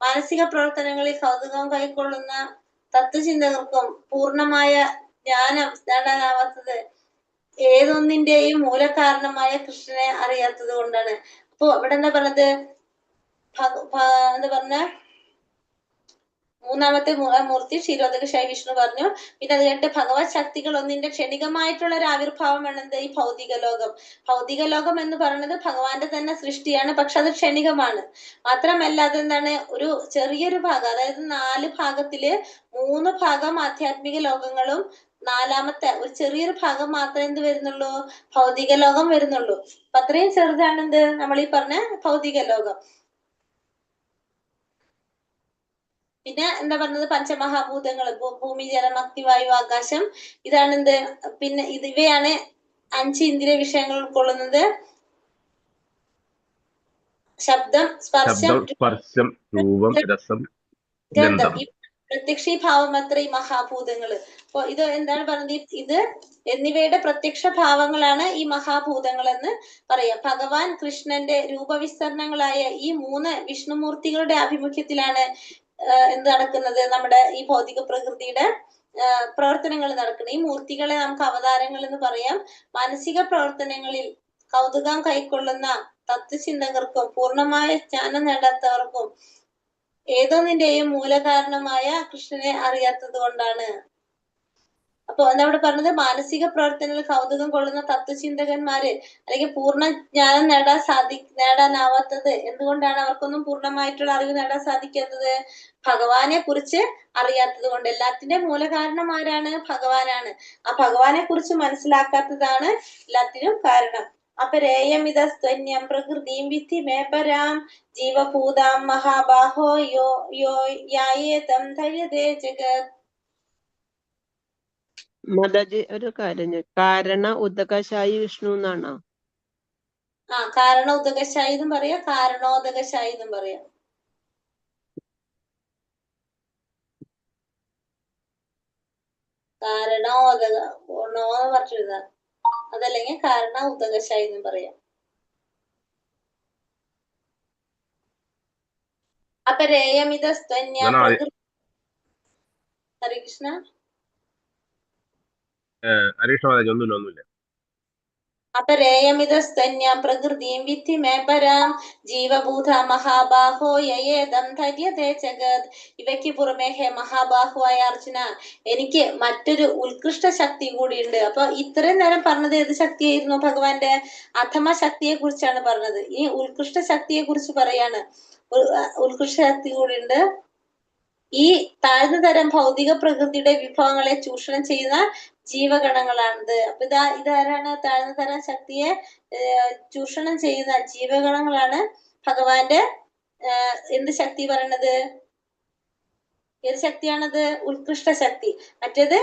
മാനസിക പ്രവർത്തനങ്ങളിൽ കൗതുകം കൈക്കൊള്ളുന്ന തത്വചിന്തകർക്കും പൂർണ്ണമായ ജ്ഞാനം നേടാനാവാത്തത് ഏതൊന്നിന്റെയും മൂലകാരണമായ കൃഷ്ണനെ അറിയാത്തത് കൊണ്ടാണ്. അപ്പൊ ഇവിടെ എന്താ പറഞ്ഞത്? എന്താ പറഞ്ഞ മൂന്നാമത്തെ മൂർത്തി ക്ഷീരോദകശായി വിഷ്ണു പറഞ്ഞു. പിന്നെ അത് കഴിഞ്ഞിട്ട് ഭഗവത് ശക്തികൾ ഒന്നിന്റെ ക്ഷണികമായിട്ടുള്ള ഒരു ആവിർഭാവമാണ് എന്ത്? ഈ ഭൗതിക ലോകം. ഭൗതിക ലോകം എന്ന് പറയുന്നത് ഭഗവാന്റെ തന്നെ സൃഷ്ടിയാണ്, പക്ഷെ അത് ക്ഷണികമാണ്. മാത്രമല്ല അതെന്താണ്, ഒരു ചെറിയൊരു ഭാഗം, അതായത് 4 ഭാഗത്തില് 3 ഭാഗം ആധ്യാത്മിക ലോകങ്ങളും 4ാമത്തെ ഒരു ചെറിയൊരു ഭാഗം മാത്രമേ എന്ത് വരുന്നുള്ളൂ? ഭൗതിക ലോകം വരുന്നുള്ളൂ. അപ്പൊ അത്രയും ചെറുതാണ് എന്ത്? നമ്മൾ ഈ പറഞ്ഞ ഭൗതിക ലോകം. പിന്നെ എന്താ പറഞ്ഞത്? പഞ്ചമഹാഭൂതങ്ങൾ, ഭൂമി, ജലം, അഗ്നി, വായു, ആകാശം. ഇതാണ് എന്ത്? പിന്നെ ഇവയാണ് 5 ഇന്ദ്രിയ വിഷയങ്ങൾ ഉൾക്കൊള്ളുന്നത്. ശബ്ദം, സ്പർശം, രൂപം, രസം, ഗന്ധം. ഈ പ്രത്യക്ഷീഭാവം അത്ര ഈ മഹാഭൂതങ്ങള്. അപ്പൊ ഇത് എന്താണ് പറഞ്ഞത്? ഇത് എന്നിവയുടെ പ്രത്യക്ഷ ഭാവങ്ങളാണ് ഈ മഹാഭൂതങ്ങൾ എന്ന് പറയാം. ഭഗവാൻ കൃഷ്ണന്റെ രൂപവിസ്തരണങ്ങളായ ഈ 3 വിഷ്ണുമൂർത്തികളുടെ ആഭിമുഖ്യത്തിലാണ് എന്ത് നടക്കുന്നത്? നമ്മുടെ ഈ ഭൗതിക പ്രകൃതിയുടെ പ്രവർത്തനങ്ങൾ നടക്കുന്നത്. ഈ മൂർത്തികളെ നമുക്ക് അവതാരങ്ങൾ എന്ന് പറയാം. മാനസിക പ്രവർത്തനങ്ങളിൽ കൗതുകം കൈക്കൊള്ളുന്ന തത്വചിന്തകർക്കും പൂർണ്ണമായ ജ്ഞാനം നേടാത്തവർക്കും ഏതൊന്നിന്റെയും മൂലകാരണമായ കൃഷ്ണനെ അറിയാത്തത് കൊണ്ടാണ്. അപ്പൊ എന്താ പറഞ്ഞത്? മാനസിക പ്രവർത്തനങ്ങളിൽ കൗതുകം കൊള്ളുന്ന തത്വചിന്തകന്മാര് അല്ലെങ്കിൽ പൂർണ്ണ ജ്ഞാനം നേടാനാവാത്തത് എന്തുകൊണ്ടാണ്? അവർക്കൊന്നും പൂർണ്ണമായിട്ടുള്ള അറിവ് നേടാൻ സാധിക്കാത്തത് ഭഗവാനെ കുറിച്ച് അറിയാത്തത് കൊണ്ട്. എല്ലാത്തിന്റെ മൂലകാരണം ആരാണ്? ഭഗവാനാണ്. ആ ഭഗവാനെ കുറിച്ച് മനസ്സിലാക്കാത്തതാണ് എല്ലാത്തിനും കാരണം. അപരേയമിതസ്ത്വന്യം പ്രകൃതിം വിദ്ധി മേ പരാം ജീവഭൂതാം മഹാബാഹോ യോ യായേതം ധര്യതേ ജഗത്. മാതാജി ഒരു കാര്യം, കാരണ ഉദകശായി വിഷ്ണു എന്നാണോ? കാരണ ഉദകശായി എന്നും പറയാം, കാരണോദകശായി എന്നും പറയാം. കാരണോന്ന് പറഞ്ഞിരുന്ന അതല്ലെങ്കിൽ കാരണ ഉദകശായി എന്നും പറയാം. അപരേയമിതസ്ത്വന്യ ഹരേ കൃഷ്ണ. ഒന്നുമില്ല. അപരേയമിതസ്തന്യാം പ്രകൃതിം വിദ്ധി മേ പരാം ജീവഭൂത മഹാബാഹോ യേദം ധര്യതേ ജഗത്. ഇവയ്ക്ക് പുറമേ ഹേ മഹാബാഹുവായ അർജുന, എനിക്ക് മറ്റൊരു ഉത്കൃഷ്ട ശക്തി കൂടിയുണ്ട്. അപ്പൊ ഇത്രയും നേരം പറഞ്ഞത് ഏത് ശക്തിയായിരുന്നു? ഭഗവാന്റെ അധമ ശക്തിയെ കുറിച്ചാണ് പറഞ്ഞത്. ഈ ഉത്കൃഷ്ട ശക്തിയെ കുറിച്ച് പറയാണ്. ഉത്കൃഷ്ട ശക്തി കൂടിയുണ്ട്. ഈ താഴ്ന്ന തരം ഭൗതിക പ്രകൃതിയുടെ വിഭവങ്ങളെ ചൂഷണം ചെയ്യുന്ന ജീവഗണങ്ങളാണിത്. അപ്പൊ ഇതാരാണ്? താഴ്ന്ന തരം ശക്തിയെ ചൂഷണം ചെയ്യുന്ന ജീവഗണങ്ങളാണ് ഭഗവാന്റെ എന്ത് ശക്തി പറയണത്? ഏത് ശക്തിയാണത്? ഉത്കൃഷ്ട ശക്തി. മറ്റേത്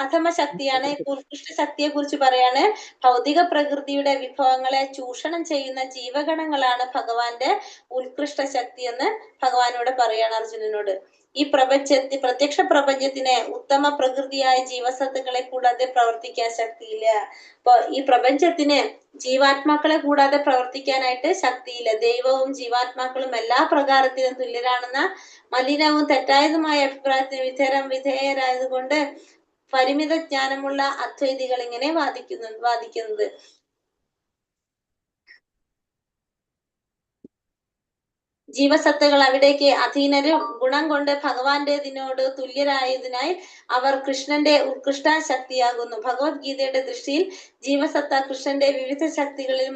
അധമ ശക്തിയാണ്. ഉത്കൃഷ്ട ശക്തിയെ കുറിച്ച് പറയാണ്. ഭൗതിക പ്രകൃതിയുടെ വിഭവങ്ങളെ ചൂഷണം ചെയ്യുന്ന ജീവഗണങ്ങളാണ് ഭഗവാന്റെ ഉത്കൃഷ്ട ശക്തി എന്ന് ഭഗവാനോട് പറയാണ് അർജുനനോട്. ഈ പ്രത്യക്ഷ പ്രപഞ്ചത്തിനെ ഉത്തമ പ്രകൃതിയായ ജീവസത്തുക്കളെ കൂടാതെ പ്രവർത്തിക്കാൻ ശക്തിയില്ല. അപ്പൊ ഈ പ്രപഞ്ചത്തിന് ജീവാത്മാക്കളെ കൂടാതെ പ്രവർത്തിക്കാനായിട്ട് ശക്തിയില്ല. ദൈവവും ജീവാത്മാക്കളും എല്ലാ പ്രകാരത്തിലും തുല്യരാണെന്ന മലിനവും തെറ്റായതുമായ അഭിപ്രായത്തിന് വിധേയരായതുകൊണ്ട് പരിമിത ജ്ഞാനമുള്ള അദ്വൈതികൾ ഇങ്ങനെ വാദിക്കുന്നത്. ജീവസത്തകൾ അവിടേക്ക് അധീനരും ഗുണം കൊണ്ട് ഭഗവാന്റേതിനോട് തുല്യരായതിനാൽ അവർ കൃഷ്ണന്റെ ഉത്കൃഷ്ട ശക്തിയാകുന്നു. ഭഗവത്ഗീതയുടെ ദൃഷ്ടിയിൽ ജീവസത്ത കൃഷ്ണന്റെ വിവിധ ശക്തികളിൽ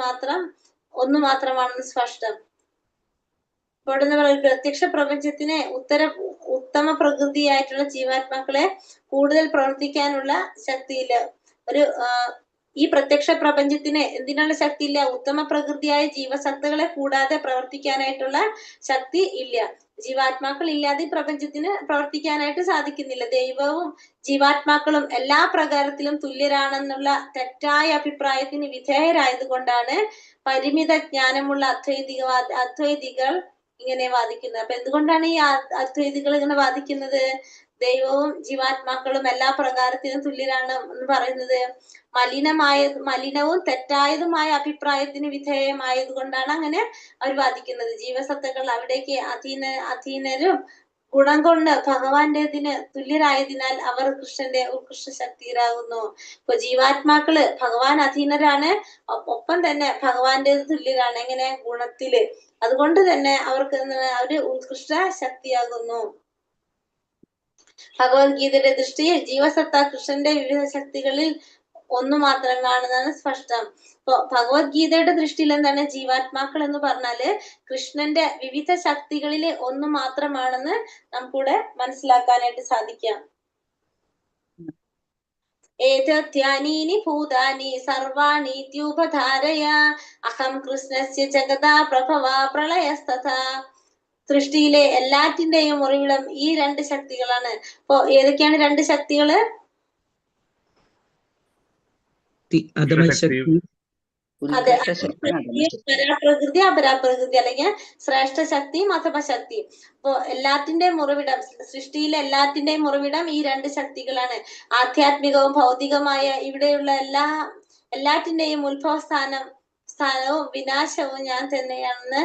ഒന്നു മാത്രമാണെന്ന് സ്പഷ്ടം. പ്രത്യക്ഷ പ്രപഞ്ചത്തിന് ഉത്തമ പ്രകൃതിയായിട്ടുള്ള ജീവാത്മാക്കളെ കൂടുതൽ പ്രവർത്തിക്കാനുള്ള ശക്തിയില്ല. ഒരു ഈ പ്രത്യക്ഷ പ്രപഞ്ചത്തിന് എന്തിനുള്ള ശക്തി ഇല്ല? ഉത്തമ പ്രകൃതിയായ ജീവസത്തകളെ കൂടാതെ പ്രവർത്തിക്കാനായിട്ടുള്ള ശക്തി ഇല്ല. ജീവാത്മാക്കൾ ഇല്ലാതെ പ്രപഞ്ചത്തിന് പ്രവർത്തിക്കാനായിട്ട് സാധിക്കുന്നില്ല. ദൈവവും ജീവാത്മാക്കളും എല്ലാ പ്രകാരത്തിലും തുല്യരാണെന്നുള്ള തെറ്റായ അഭിപ്രായത്തിന് വിധേയരായതുകൊണ്ടാണ് പരിമിത ജ്ഞാനമുള്ള അദ്വൈതികൾ ഇങ്ങനെ വാദിക്കുന്നത്. അപ്പൊ എന്തുകൊണ്ടാണ് ഈ അദ്വൈതികൾ ഇങ്ങനെ വാദിക്കുന്നത്? ദൈവവും ജീവാത്മാക്കളും എല്ലാ പ്രകാരത്തിലും തുല്യരാണ് എന്ന് പറയുന്നത് മലിനവും തെറ്റായതുമായ അഭിപ്രായത്തിന് വിധേയമായത് കൊണ്ടാണ് അങ്ങനെ അവർ വാദിക്കുന്നത്. ജീവസത്തകൾ അവിടേക്ക് അധീനരും ഗുണം കൊണ്ട് ഭഗവാന്റേതിന് തുല്യരായതിനാൽ അവർ കൃഷ്ണന്റെ ഉത്കൃഷ്ട ശക്തിയിലാകുന്നു. ഇപ്പൊ ജീവാത്മാക്കള് ഭഗവാൻ അധീനരാണ്, ഒപ്പം തന്നെ ഭഗവാന്റേത് തുല്യരാണ്. എങ്ങനെ? ഗുണത്തില്. അതുകൊണ്ട് തന്നെ അവർക്ക് അവര് ഉത്കൃഷ്ട ശക്തിയാകുന്നു. ഭഗവത്ഗീതയുടെ ദൃഷ്ടിയിൽ ജീവസത്ത കൃഷ്ണന്റെ വിവിധ ശക്തികളിൽ ഒന്നു മാത്രമാണെന്നാണ് സ്പഷ്ടം. ഇപ്പൊ ഭഗവത്ഗീതയുടെ ദൃഷ്ടിയിൽ എന്താണ്? ജീവാത്മാക്കൾ എന്ന് പറഞ്ഞാല് കൃഷ്ണന്റെ വിവിധ ശക്തികളിലെ ഒന്ന് മാത്രമാണെന്ന് നമുക്കിവിടെ മനസ്സിലാക്കാനായിട്ട് സാധിക്കാം. ഏതധ്യാനീനി ഭൂതാനി സർവാണി ത്യുപധാരയ അഹം കൃഷ്ണസ്യ ജഗതാ പ്രഭവാ പ്രളയസ്തഥാ. സൃഷ്ടിയിലെ എല്ലാറ്റിന്റെയും ഉറവിടം ഈ രണ്ട് ശക്തികളാണ്. അപ്പൊ ഏതൊക്കെയാണ് രണ്ട് ശക്തികള്? അതെ, പരാപ്രകൃതി അപരാപ്രകൃതി, അല്ലെങ്കിൽ ശ്രേഷ്ഠ ശക്തി അധമശക്തി. അപ്പൊ എല്ലാറ്റിന്റെയും ഉറവിടം, സൃഷ്ടിയിലെ എല്ലാറ്റിന്റെയും ഉറവിടം ഈ രണ്ട് ശക്തികളാണ്. ആധ്യാത്മികവും ഭൗതികമായ ഇവിടെയുള്ള എല്ലാറ്റിന്റെയും സ്ഥാനവും വിനാശവും ഞാൻ തന്നെയാണെന്ന്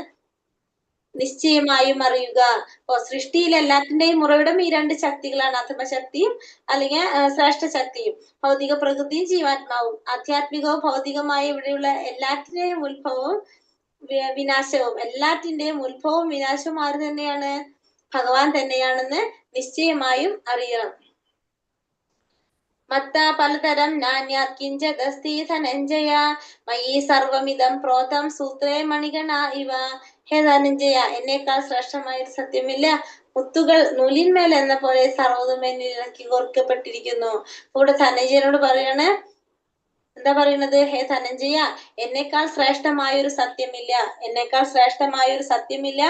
നിശ്ചയമായും അറിയുക. അപ്പൊ സൃഷ്ടിയിലെ എല്ലാത്തിന്റെയും ഉറവിടം ഈ രണ്ട് ശക്തികളാണ്, അധമശക്തിയും അല്ലെങ്കിൽ ശ്രേഷ്ഠ ശക്തിയും. ഭൗതിക പ്രകൃതിയും ജീവാത്മാവും. ആധ്യാത്മികവും ഭൗതികമായ ഇവിടെയുള്ള എല്ലാറ്റിന്റെയും ഉത്ഭവവും വിനാശവും, എല്ലാറ്റിന്റെയും ഉത്ഭവവും വിനാശവും ആര് തന്നെയാണ്? ഭഗവാൻ തന്നെയാണെന്ന് നിശ്ചയമായും അറിയണം. മത്ത പലതരം നാന്യാത് കിഞ്ചദസ്തി ധനഞ്ജയ മയി സർവമിതം പ്രോതം സൂത്രേ മണിഗണ ഇവ. ഹേ ധനഞ്ജയ, എന്നേക്കാൾ ശ്രേഷ്ഠമായ ഒരു സത്യമില്ല. മുത്തുകൾ നൂലിന്മേൽ എന്ന പോലെ സർവ്വതും എന്നിൽ ഇണക്കി കോർക്കപ്പെട്ടിരിക്കുന്നു. ഇവിടെ ധനഞ്ജയനോട് പറയാണ്, എന്താ പറയുന്നത്? ഹേ ധനഞ്ജയ, എന്നേക്കാൾ ശ്രേഷ്ഠമായ ഒരു സത്യമില്ല, എന്നേക്കാൾ ശ്രേഷ്ഠമായ ഒരു സത്യമില്ല.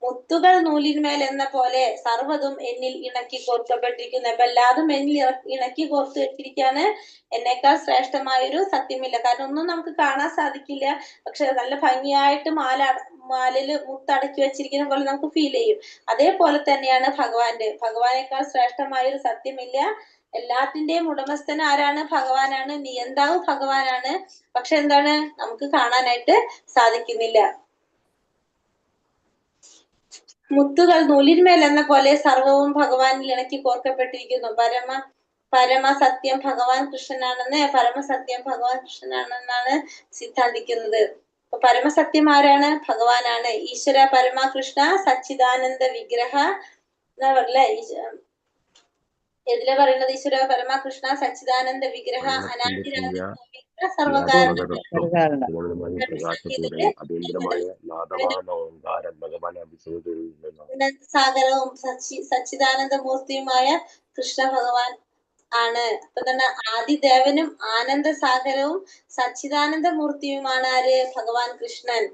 മുത്തുകൾ നൂലിന്മേൽ എന്ന പോലെ സർവ്വതും എന്നിൽ ഇണക്കി കോർക്കപ്പെട്ടിരിക്കുന്നു. അപ്പൊ എല്ലാതും എന്നിൽ ഇണക്കി കോർത്ത് വെച്ചിരിക്കുകയാണ്. എന്നേക്കാൾ ശ്രേഷ്ഠമായൊരു സത്യമില്ല. കാരണം ഒന്നും നമുക്ക് കാണാൻ സാധിക്കില്ല, പക്ഷെ നല്ല ഭംഗിയായിട്ട് മാലയില് മുത്തടക്കി വെച്ചിരിക്കുന്ന പോലെ നമുക്ക് ഫീൽ ചെയ്യും. അതേപോലെ തന്നെയാണ് ഭഗവാനേക്കാൾ ശ്രേഷ്ഠമായൊരു സത്യമില്ല. എല്ലാത്തിന്റെയും ഉടമസ്ഥൻ ആരാണ്? ഭഗവാനാണ്. നിയന്താവ് ഭഗവാനാണ്. പക്ഷെ എന്താണ്? നമുക്ക് കാണാനായിട്ട് സാധിക്കുന്നില്ല. മുത്തുകൾ നൂലിന്മേൽ എന്ന പോലെ സർവവും ഭഗവാനിൽ ഇണക്കി കോർക്കപ്പെട്ടിരിക്കുന്നു. പരമസത്യം ഭഗവാൻ കൃഷ്ണനാണെന്നാണ് സിദ്ധാന്തിക്കുന്നത്. അപ്പൊ പരമസത്യം ആരാണ്? ഭഗവാനാണ്. ഈശ്വര പരമകൃഷ്ണ സച്ചിദാനന്ദ വിഗ്രഹ എന്നാ പറയല്ലേ ഇതിലെ പറയുന്നത്? ഈശ്വര പരമകൃഷ്ണ സച്ചിദാനന്ദ വിഗ്രഹ അനാദിരാജ സർവകാരണ സാഗരവും സച്ചിദാനന്ദ മൂർത്തിയുമായ കൃഷ്ണ ഭഗവാൻ ആണ്. അപ്പൊ തന്നെ ആദിദേവനും ആനന്ദ സാഗരവും സച്ചിദാനന്ദ മൂർത്തിയുമാണ് ആര്? ഭഗവാൻ കൃഷ്ണൻ.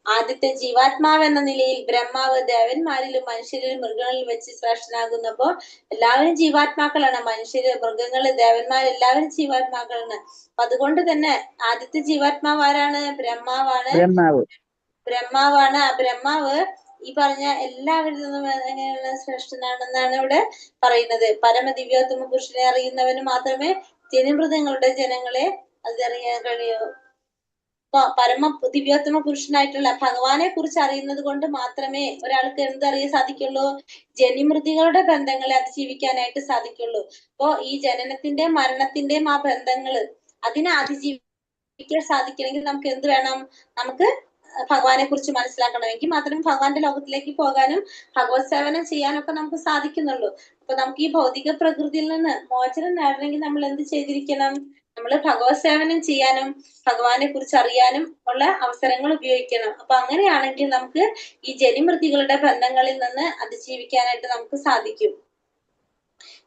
ആദ്യത്തെ ജീവാത്മാവ് എന്ന നിലയിൽ ബ്രഹ്മാവ് ദേവന്മാരിലും മനുഷ്യരിലും മൃഗങ്ങളിലും വെച്ച് ശ്രേഷ്ഠനാകുന്നപ്പോ എല്ലാവരും ജീവാത്മാക്കളാണ്. മനുഷ്യര്, മൃഗങ്ങള്, ദേവന്മാര് എല്ലാവരും ജീവാത്മാക്കളാണ്. അപ്പൊ അതുകൊണ്ട് തന്നെ ആദ്യത്തെ ജീവാത്മാവ് ആരാണ്? ബ്രഹ്മാവാണ്. ആ ബ്രഹ്മാവ് ഈ പറഞ്ഞ എല്ലാവരിൽ നിന്നും എങ്ങനെയാണ്? ശ്രേഷ്ഠനാണെന്നാണ് ഇവിടെ പറയുന്നത്. പരമദിവ്യോത്തമ പുരുഷനെ അറിയുന്നവന് മാത്രമേ ജനമൃഗങ്ങളുടെ ജനങ്ങളെ അതറിയാൻ കഴിയൂ. പരമ ദിവ്യോത്തമ പുരുഷനായിട്ടുള്ള ഭഗവാനെ കുറിച്ച് അറിയുന്നത് കൊണ്ട് മാത്രമേ ഒരാൾക്ക് എന്തറിയാൻ സാധിക്കുള്ളൂ? ജനിമൃതികളുടെ ബന്ധങ്ങളെ അതിജീവിക്കാനായിട്ട് സാധിക്കുള്ളൂ. അപ്പോ ഈ ജനനത്തിന്റെയും മരണത്തിന്റെയും ആ ബന്ധങ്ങള് അതിനെ അതിജീവിക്കാൻ സാധിക്കണമെങ്കിൽ നമുക്ക് എന്ത് വേണം? നമുക്ക് ഭഗവാനെ കുറിച്ച് മനസ്സിലാക്കണമെങ്കിൽ മാത്രമേ ഭഗവാന്റെ ലോകത്തിലേക്ക് പോകാനും ഭഗവത് സേവനം ചെയ്യാനൊക്കെ നമുക്ക് സാധിക്കുന്നുള്ളൂ. അപ്പൊ നമുക്ക് ഈ ഭൗതിക പ്രകൃതിയിൽ നിന്ന് മോചനം നേടണമെങ്കിൽ നമ്മൾ എന്ത് ചെയ്തിരിക്കണം? നമ്മൾ ഭഗവത് സേവനം ചെയ്യാനും ഭഗവാനെ കുറിച്ച് അറിയാനും ഉള്ള അവസരങ്ങൾ ഉപയോഗിക്കണം. അപ്പൊ അങ്ങനെയാണെങ്കിൽ നമുക്ക് ഈ ജനിമൃതികളുടെ ബന്ധങ്ങളിൽ നിന്ന് അതിജീവിക്കാനായിട്ട് നമുക്ക് സാധിക്കും.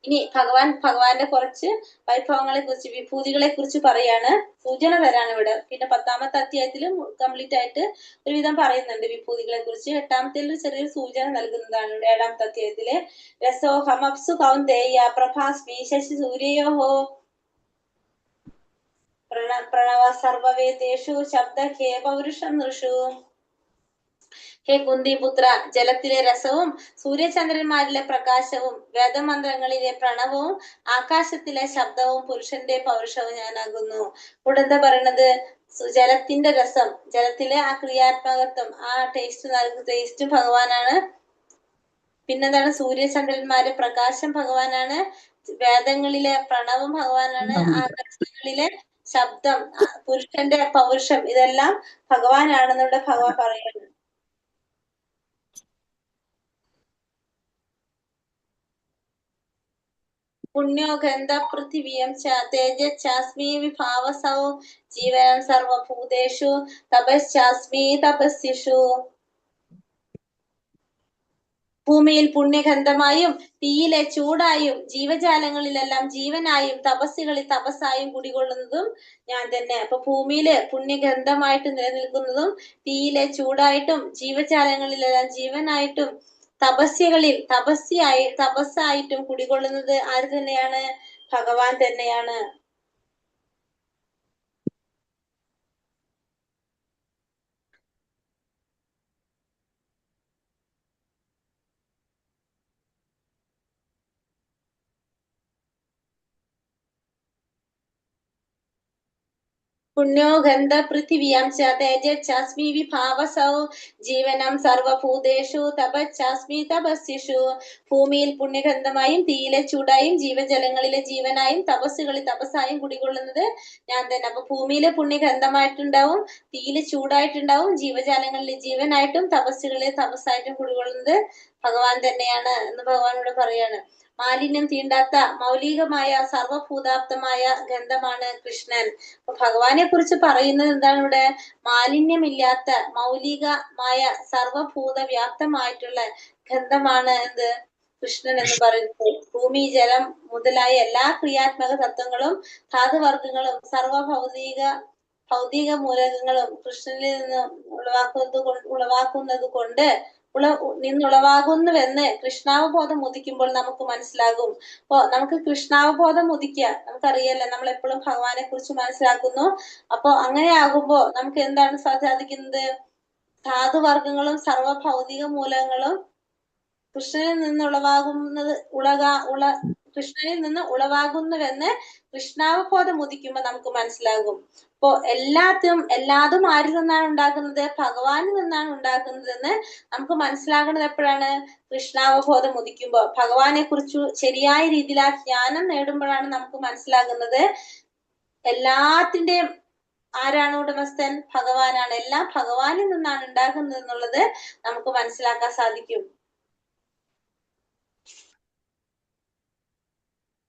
ഇനി ഭഗവാന്റെ കുറച്ച് വൈഭവങ്ങളെ കുറിച്ച്, വിഭൂതികളെ കുറിച്ച് പറയാണ്, സൂചന തരാണ് ഇവിടെ. പിന്നെ 10ാമത്തെ അധ്യായത്തിലും കംപ്ലീറ്റ് ആയിട്ട് ഒരുവിധം പറയുന്നുണ്ട് വിഭൂതികളെ കുറിച്ച്. 8ാമത്തിൽ ഒരു ചെറിയൊരു സൂചന നൽകുന്നതാണ് ഇവിടെ 7ാമത്തെ അധ്യായത്തില്. രസോഹമപ്സു കൗന്ദേയ പ്രഭാസ്മി ശശി സൂര്യോഹോ പ്രണവ സർവവേദേഷു ശബ്ദ ഹേ പൗരുഷം നൃഷു. ഹേ കുന്തിപുത്ര, ജലത്തിലെ രസവും സൂര്യചന്ദ്രന്മാരിലെ പ്രകാശവും വേദമന്ത്രങ്ങളിലെ പ്രണവവും ആകാശത്തിലെ ശബ്ദവും പുരുഷന്റെ പൗരുഷവും ഞാനാകുന്നു. ഇവിടെ എന്താ പറയണത്? ജലത്തിന്റെ രസം, ജലത്തിലെ ആ ക്രിയാത്മകത്വം, ആ ടേസ്റ്റും ഭഗവാനാണ്. പിന്നെന്താണ്? സൂര്യചന്ദ്രന്മാരെ പ്രകാശം ഭഗവാനാണ്. വേദങ്ങളിലെ പ്രണവം ഭഗവാനാണ്. ആകാശങ്ങളിലെ ശബ്ദം, പുരുഷന്റെ പൗരുഷം, ഇതെല്ലാം ഭഗവാനാണെന്നിവിടെ ഭഗവാൻ പറയുന്നു. പുണ്യോ ഗന്ധ പൃഥിവീയം തേജസ്മി വിഭാവസൗ ജീവനം സർവഭൂതേഷു തപശ്ചാസ്മി തപസ്യഷു. ഭൂമിയിൽ പുണ്യഗന്ധമായും തീയിലെ ചൂടായും ജീവജാലങ്ങളിലെല്ലാം ജീവനായും തപസ്സുകളിൽ തപസ്സായും കുടികൊള്ളുന്നതും ഞാൻ തന്നെ. അപ്പൊ ഭൂമിയില് പുണ്യഗന്ധമായിട്ട് നിലനിൽക്കുന്നതും തീയിലെ ചൂടായിട്ടും ജീവജാലങ്ങളിലെല്ലാം ജീവനായിട്ടും തപസ്യകളിൽ തപസ്സായിട്ടും കുടികൊള്ളുന്നത് ആര് തന്നെയാണ്? ഭഗവാൻ തന്നെയാണ്. പുണ്യോ ഗന്ധ പൃഥിവ്യാം ച തേജസ്മി വിഭാവസൗ ജീവനം സർവഭൂതേഷു തപശ്ചാസ്മി തപസ്യഷു. ഭൂമിയിൽ പുണ്യഗന്ധമായും തീയിലെ ചൂടായും ജീവജലങ്ങളിലെ ജീവനായും തപസ്സുകളിൽ തപസ്സായും കുടികൊള്ളുന്നത് ഞാൻ തന്നെ. അപ്പൊ ഭൂമിയിലെ പുണ്യഗന്ധമായിട്ടുണ്ടാവും, തീയില് ചൂടായിട്ടുണ്ടാവും, ജീവജാലങ്ങളിലെ ജീവനായിട്ടും തപസ്സുകളിലെ തപസ്സായിട്ടും കുടികൊള്ളുന്നത് ഭഗവാൻ തന്നെയാണ് എന്ന് ഭഗവാനോട് പറയാണ്. മാലിന്യം തീണ്ടാത്ത മൗലികമായ സർവഭൂതാപ്തമായ ഗന്ധമാണ് കൃഷ്ണൻ. അപ്പൊ ഭഗവാനെ കുറിച്ച് പറയുന്നത് എന്താണ് ഇവിടെ? മാലിന്യമില്ലാത്ത മൗലികമായ സർവഭൂത വ്യാപ്തമായിട്ടുള്ള ഗന്ധമാണ് എന്ത്? കൃഷ്ണൻ എന്ന് പറയുന്നത്. ഭൂമി, ജലം മുതലായ എല്ലാ ക്രിയാത്മക തത്വങ്ങളും ധാതുവർഗങ്ങളും ഭൗതിക മൂലകങ്ങളും കൃഷ്ണനിൽ നിന്ന് ഉളവാക്കുന്നത് കൊണ്ട് നിന്നുളവാകുന്നുവെന്ന് കൃഷ്ണാവബോധം ഉദിക്കുമ്പോൾ നമുക്ക് മനസ്സിലാകും. അപ്പൊ നമുക്ക് കൃഷ്ണാവബോധം ഉദിക്കുക, നമുക്കറിയാലോ, നമ്മൾ എപ്പോഴും ഭഗവാനെ കുറിച്ച് മനസ്സിലാക്കുന്നു. അപ്പൊ അങ്ങനെ ആകുമ്പോ നമുക്ക് എന്താണ് സാധിക്കുന്നത്? ധാതുവർഗങ്ങളും സർവഭൗതിക മൂലകങ്ങളും കൃഷ്ണനിൽ നിന്ന് കൃഷ്ണനിൽ നിന്ന് ഉളവാകുന്നുവെന്ന് കൃഷ്ണാവബോധം ഉദിക്കുമ്പോ നമുക്ക് മനസ്സിലാകും. അപ്പോ എല്ലാതും ആരിൽ നിന്നാണ് ഉണ്ടാക്കുന്നത്? ഭഗവാനിൽ നിന്നാണ് ഉണ്ടാക്കുന്നതെന്ന് നമുക്ക് മനസ്സിലാകുന്നത് എപ്പോഴാണ്? കൃഷ്ണാവബോധം ഉദിക്കുമ്പോ. ഭഗവാനെ കുറിച്ച് ശരിയായ രീതിയിൽ ആ ജ്ഞാനം നേടുമ്പോഴാണ് നമുക്ക് മനസ്സിലാകുന്നത് എല്ലാത്തിന്റെയും ആരാണ് ഉടമസ്ഥൻ? ഭഗവാനാണ്. എല്ലാം ഭഗവാനിൽ നിന്നാണ് ഉണ്ടാകുന്നത് എന്നുള്ളത് നമുക്ക് മനസ്സിലാക്കാൻ സാധിക്കും.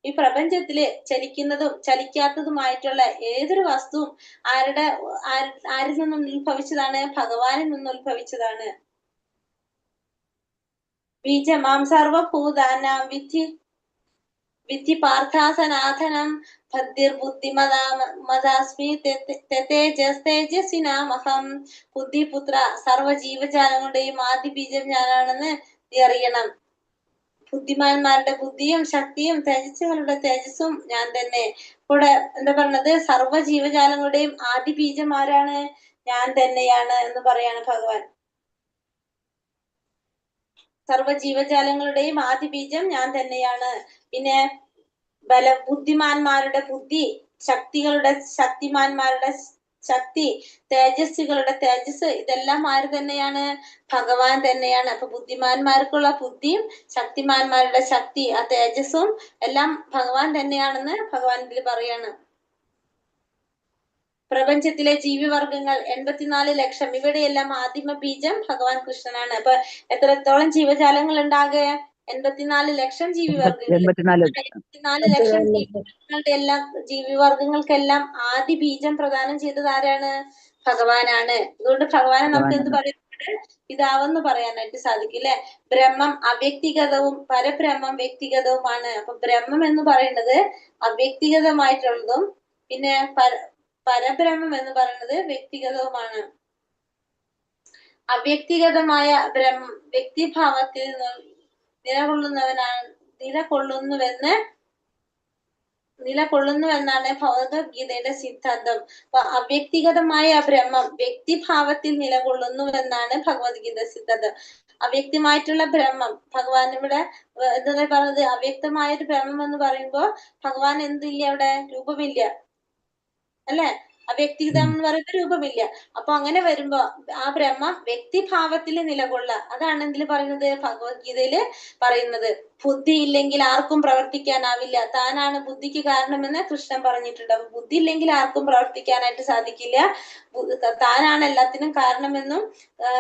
ഈ പ്രപഞ്ചത്തില് ചലിക്കുന്നതും ചലിക്കാത്തതുമായിട്ടുള്ള ഏതൊരു വസ്തുവും ആരിൽ നിന്നും ഉത്ഭവിച്ചതാണ്? ഭഗവാനിൽ നിന്ന് ഉത്ഭവിച്ചതാണ്. ബീജമാം സർവഭൂതാനാം വിധി പാർത്ഥാസനാഥനം ബുദ്ധിമതാസ്മി തേജസ്വിനാമഹം. ബുദ്ധിപുത്ര, സർവ്വജീവജാലങ്ങളുടെയും ആദ്യ ബീജം ഞാനാണെന്ന് നീ അറിയണം. ബുദ്ധിമാന്മാരുടെ ബുദ്ധിയും ശക്തിയും തേജസ്സുകളുടെ തേജസ്സും ഞാൻ തന്നെ. ഇവിടെ എന്താ പറഞ്ഞത്? സർവ്വ ജീവജാലങ്ങളുടെയും ആദ്യ ബീജം ആരാണ്? ഞാൻ തന്നെയാണ് എന്ന് പറയാണ് ഭഗവാൻ. സർവ്വ ജീവജാലങ്ങളുടെയും ആദ്യ ബീജം ഞാൻ തന്നെയാണ്. പിന്നെ ബുദ്ധിമാന്മാരുടെ ബുദ്ധി, ശക്തിമാന്മാരുടെ ശക്തി, തേജസ്സുകളുടെ തേജസ്, ഇതെല്ലാം ആര് തന്നെയാണ്? ഭഗവാൻ തന്നെയാണ്. അപ്പൊ ബുദ്ധിമാന്മാർക്കുള്ള ബുദ്ധിയും ശക്തിമാന്മാരുടെ ശക്തി, ആ തേജസ്സും എല്ലാം ഭഗവാൻ തന്നെയാണെന്ന് ഭഗവാൻ ഇതിൽ പറയാണ്. പ്രപഞ്ചത്തിലെ ജീവിവർഗങ്ങൾ 84 ലക്ഷം, ഇവിടെയെല്ലാം ആദിമ ബീജം ഭഗവാൻ കൃഷ്ണനാണ്. അപ്പൊ എത്രത്തോളം ജീവജാലങ്ങൾ ഉണ്ടാകെ? 84 ലക്ഷം ജീവിവർഗങ്ങൾ. 84 ലക്ഷം ജീവിവർഗങ്ങൾക്കെല്ലാം ആദ്യ ബീജം പ്രദാനം ചെയ്തത് ആരാണ്? ഭഗവാനാണ്. അതുകൊണ്ട് ഭഗവാനെ നമുക്ക് എന്ത് പറയാം? പിതാവെന്ന് പറയാനായിട്ട് സാധിക്കും അല്ലെ. ബ്രഹ്മം അവ്യക്തിഗതവും പരബ്രഹ്മം വ്യക്തിഗതവുമാണ്. അപ്പൊ ബ്രഹ്മം എന്ന് പറയുന്നത് അവ്യക്തിഗതമായിട്ടുള്ളതും പിന്നെ പരബ്രഹ്മം എന്ന് പറയുന്നത് വ്യക്തിഗതവുമാണ്. അവ്യക്തിഗതമായ ബ്രഹ്മം വ്യക്തിഭാവത്തിൽ നിലകൊള്ളുന്നുവെന്നാണ് ഭഗവത്ഗീതയുടെ സിദ്ധാന്തം. അപ്പൊ അവ്യക്തിഗതമായ ബ്രഹ്മം വ്യക്തിഭാവത്തിൽ നിലകൊള്ളുന്നുവെന്നാണ് ഭഗവത്ഗീത സിദ്ധാന്തം. അവ്യക്തമായിട്ടുള്ള ബ്രഹ്മം ഭഗവാൻ ഇവിടെ എന്താ പറയുന്നത്, അവ്യക്തമായൊരു ബ്രഹ്മം എന്ന് പറയുമ്പോ ഭഗവാൻ എന്തില്ല, അവിടെ രൂപമില്ല അല്ലെ. അവ്യക്തിഗതം എന്ന് പറയുമ്പോ രൂപമില്ല. അപ്പൊ അങ്ങനെ വരുമ്പോ ആ ബ്രഹ്മം വ്യക്തിഭാവത്തിൽ അതാണ് എന്തിൽ പറയുന്നത്, ഭഗവത്ഗീതയില് പറയുന്നത്. ബുദ്ധി ഇല്ലെങ്കിൽ ആർക്കും പ്രവർത്തിക്കാനാവില്ല, താനാണ് ബുദ്ധിക്ക് കാരണമെന്ന് കൃഷ്ണൻ പറഞ്ഞിട്ടുണ്ട്. അപ്പൊ ബുദ്ധി ഇല്ലെങ്കിൽ ആർക്കും പ്രവർത്തിക്കാനായിട്ട് സാധിക്കില്ല, താനാണ് എല്ലാത്തിനും കാരണമെന്നും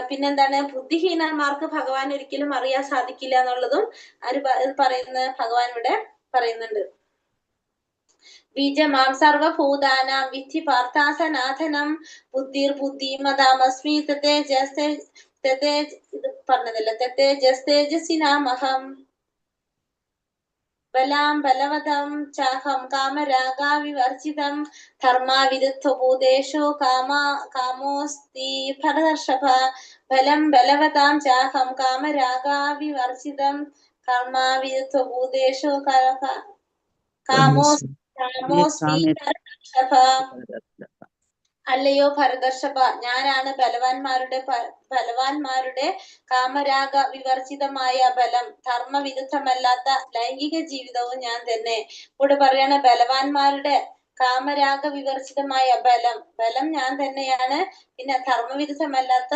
പിന്നെന്താണ്, ബുദ്ധിഹീനന്മാർക്ക് ഭഗവാൻ ഒരിക്കലും അറിയാൻ സാധിക്കില്ല എന്നുള്ളതും ഭഗവാൻ ഇവിടെ പറയുന്നുണ്ട്. ബീജമാം സർവഭൂതാനാം വിദ്ധി പാർത്ഥ സനാതനം ബുദ്ധിർബുദ്ധിമതാമസ്മി തേജസ്വിനാമഹം ബലാം ബലവതം ചാഹം കാമരാഗാവിവർജിതം ധർമാവിരുദ്ധഭൂതേഷു കാമോസ്തി ഭരതർഷഭ ബലം ബലവതാം ചാഹം കാമരാഗാവിവർജിതം ധർമാവിരുദ്ധഭൂതേഷു കാമോസ്തി ഭരതർഷഭ. അല്ലയോ ഭരതർഷഭ, ഞാനാണ് ബലവാന്മാരുടെ കാമരാഗ വിവർജിതമായ ബലം, ധർമ്മവിരുദ്ധമല്ലാത്ത ലൈംഗിക ജീവിതവും ഞാൻ തന്നെ. ഇവിടെ പറയാണ് ബലവാന്മാരുടെ കാമരാഗ വിവർജിതമായ ബലം ഞാൻ തന്നെയാണ്. പിന്നെ ധർമ്മവിരുദ്ധമല്ലാത്ത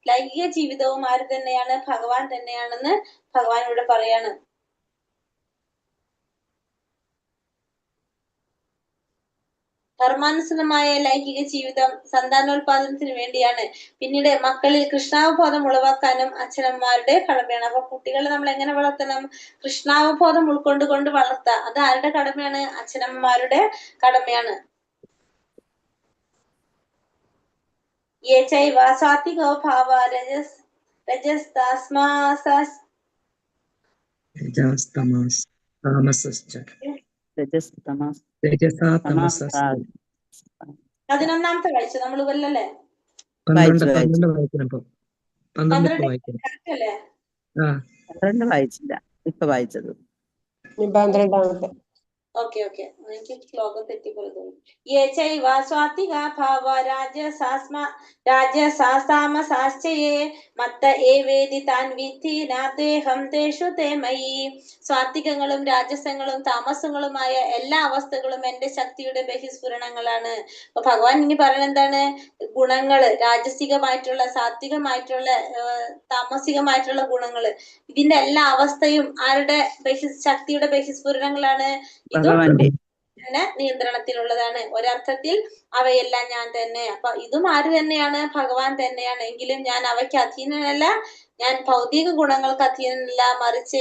ലൈംഗിക ജീവിതവും ആര് തന്നെയാണ്, ഭഗവാൻ തന്നെയാണെന്ന് ഭഗവാൻ ഇവിടെ പറയാണ്. ധർമാനുസൃതമായ ലൈംഗിക ജീവിതം സന്താനോൽപാദനത്തിന് വേണ്ടിയാണ്. പിന്നീട് മക്കളിൽ കൃഷ്ണാവബോധം ഉളവാക്കാനും അച്ഛനമ്മമാരുടെ കടമയാണ്. അപ്പൊ കുട്ടികളെ നമ്മൾ എങ്ങനെ വളർത്തണം, കൃഷ്ണാവബോധം ഉൾക്കൊണ്ടുകൊണ്ട് വളർത്താം. അത് ആരുടെ കടമയാണ്, അച്ഛനമ്മമാരുടെ കടമയാണ്. സാത്വികോ ഭാവ പതിനൊന്നാമത്തെ വായിച്ചു നമ്മൾ ഇവരല്ലേ, 12 അല്ലേ? 12 വായിച്ചില്ല, ഇപ്പൊ വായിച്ചത് 12ാമത്തെ. ഓക്കെ എനിക്ക് ശ്ലോകം തെറ്റിപ്പോയി തോന്നി. സ്വാത്വിക ഭാവ രാജസാമസാശ്ചയേ മത്ത ഏവേദി താൻ വിധി നാദേഹം തേഷു തേ മയി. സ്വാത്വികങ്ങളും രാജസങ്ങളും താമസങ്ങളുമായ എല്ലാ അവസ്ഥകളും എന്റെ ശക്തിയുടെ ബഹിസ്ഫുരണങ്ങളാണ്. അപ്പൊ ഭഗവാൻ ഇനി പറയുന്നത് എന്താണ്, ഗുണങ്ങള്, രാജസികമായിട്ടുള്ള, സാത്വികമായിട്ടുള്ള, താമസികമായിട്ടുള്ള ഗുണങ്ങള്, ഇതിന്റെ എല്ലാ അവസ്ഥയും ആരുടെ ശക്തിയുടെ ബഹിസ്ഫുരണങ്ങളാണ്. ഇതും നിയന്ത്രണത്തിലുള്ളതാണ്. ഒരർത്ഥത്തിൽ അവയെല്ലാം ഞാൻ തന്നെ. അപ്പൊ ഇതും ആര് തന്നെയാണ്, ഭഗവാൻ തന്നെയാണ്. എങ്കിലും ഞാൻ അവയ്ക്ക് അധീനനല്ല, ഞാൻ ഭൗതിക ഗുണങ്ങൾക്ക് അധീനനല്ല, മറിച്ച്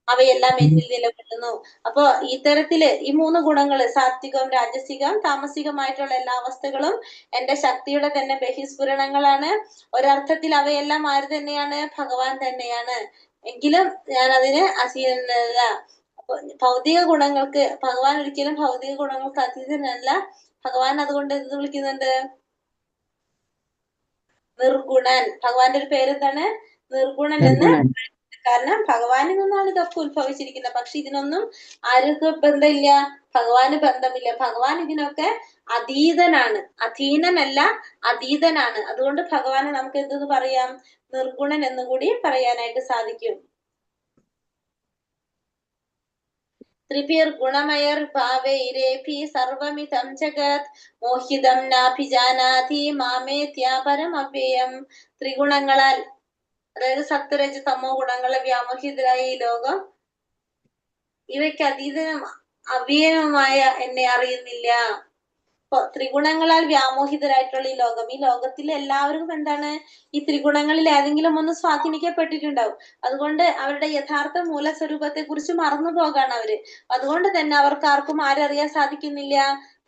അവയെല്ലാം എന്നിൽ നിലകൊള്ളുന്നു. അപ്പൊ ഇത്തരത്തില് ഈ 3 ഗുണങ്ങള്, സാത്വികം, രാജസികം, താമസികമായിട്ടുള്ള എല്ലാ അവസ്ഥകളും എന്റെ ശക്തിയുടെ തന്നെ ബഹിസ്ഫുരണങ്ങളാണ്. ഒരർത്ഥത്തിൽ അവയെല്ലാം ആര് തന്നെയാണ്, ഭഗവാൻ തന്നെയാണ്. എങ്കിലും ഞാൻ അതിന് അധീനനല്ല. അപ്പൊ ഭൗതിക ഗുണങ്ങൾക്ക് ഭഗവാൻ ഒരിക്കലും ഭൗതിക ഗുണങ്ങൾക്ക് അതീതനല്ല. ഭഗവാൻ അതുകൊണ്ട് എന്ത് വിളിക്കുന്നുണ്ട്, നിർഗുണൻ. ഭഗവാന്റെ ഒരു പേരെന്താണ്, നിർഗുണൻ എന്ന്. കാരണം ഭഗവാനിൽ നിന്നാണ് ഇതൊക്കെ ഉത്ഭവിച്ചിരിക്കുന്നത്. പക്ഷെ ഇതിനൊന്നും ആർക്ക് ബന്ധമില്ല, ഭഗവാന് ബന്ധമില്ല. ഭഗവാൻ ഇതിനൊക്കെ അതീതനാണ്, അധീനനല്ല, അതീതനാണ്. അതുകൊണ്ട് ഭഗവാനെ നമുക്ക് എന്തെന്ന് പറയാം, നിർഗുണൻ എന്നുകൂടി പറയാനായിട്ട് സാധിക്കും. ത്രിഭിർഗുണമയർ ഭാവൈരേഭി സർവമിതം ജഗത് മോഹിതം നാഭിജാനാതി മാമേത്യാപരമവ്യയം. ത്രിഗുണങ്ങളാൽ, അതായത് സത്വരജ തമോ ഗുണങ്ങളെ വ്യാമോഹിതരായ ഈ ലോകം ഇവയ്ക്ക് അതീതനും അവ്യയനുമായ എന്നെ അറിയുന്നില്ല. ഇപ്പൊ ത്രിഗുണങ്ങളാൽ വ്യാമോഹിതരായിട്ടുള്ള ഈ ലോകത്തിൽ എല്ലാവർക്കും എന്താണ്, ഈ ത്രിഗുണങ്ങളിൽ ഏതെങ്കിലും ഒന്ന് സ്വാധീനിക്കപ്പെട്ടിട്ടുണ്ടാവും. അതുകൊണ്ട് അവരുടെ യഥാർത്ഥ മൂലസ്വരൂപത്തെ കുറിച്ച് മറന്നു പോകാണ് അവര്. അതുകൊണ്ട് തന്നെ അവർക്ക് ആർക്കും ആരറിയാൻ സാധിക്കുന്നില്ല,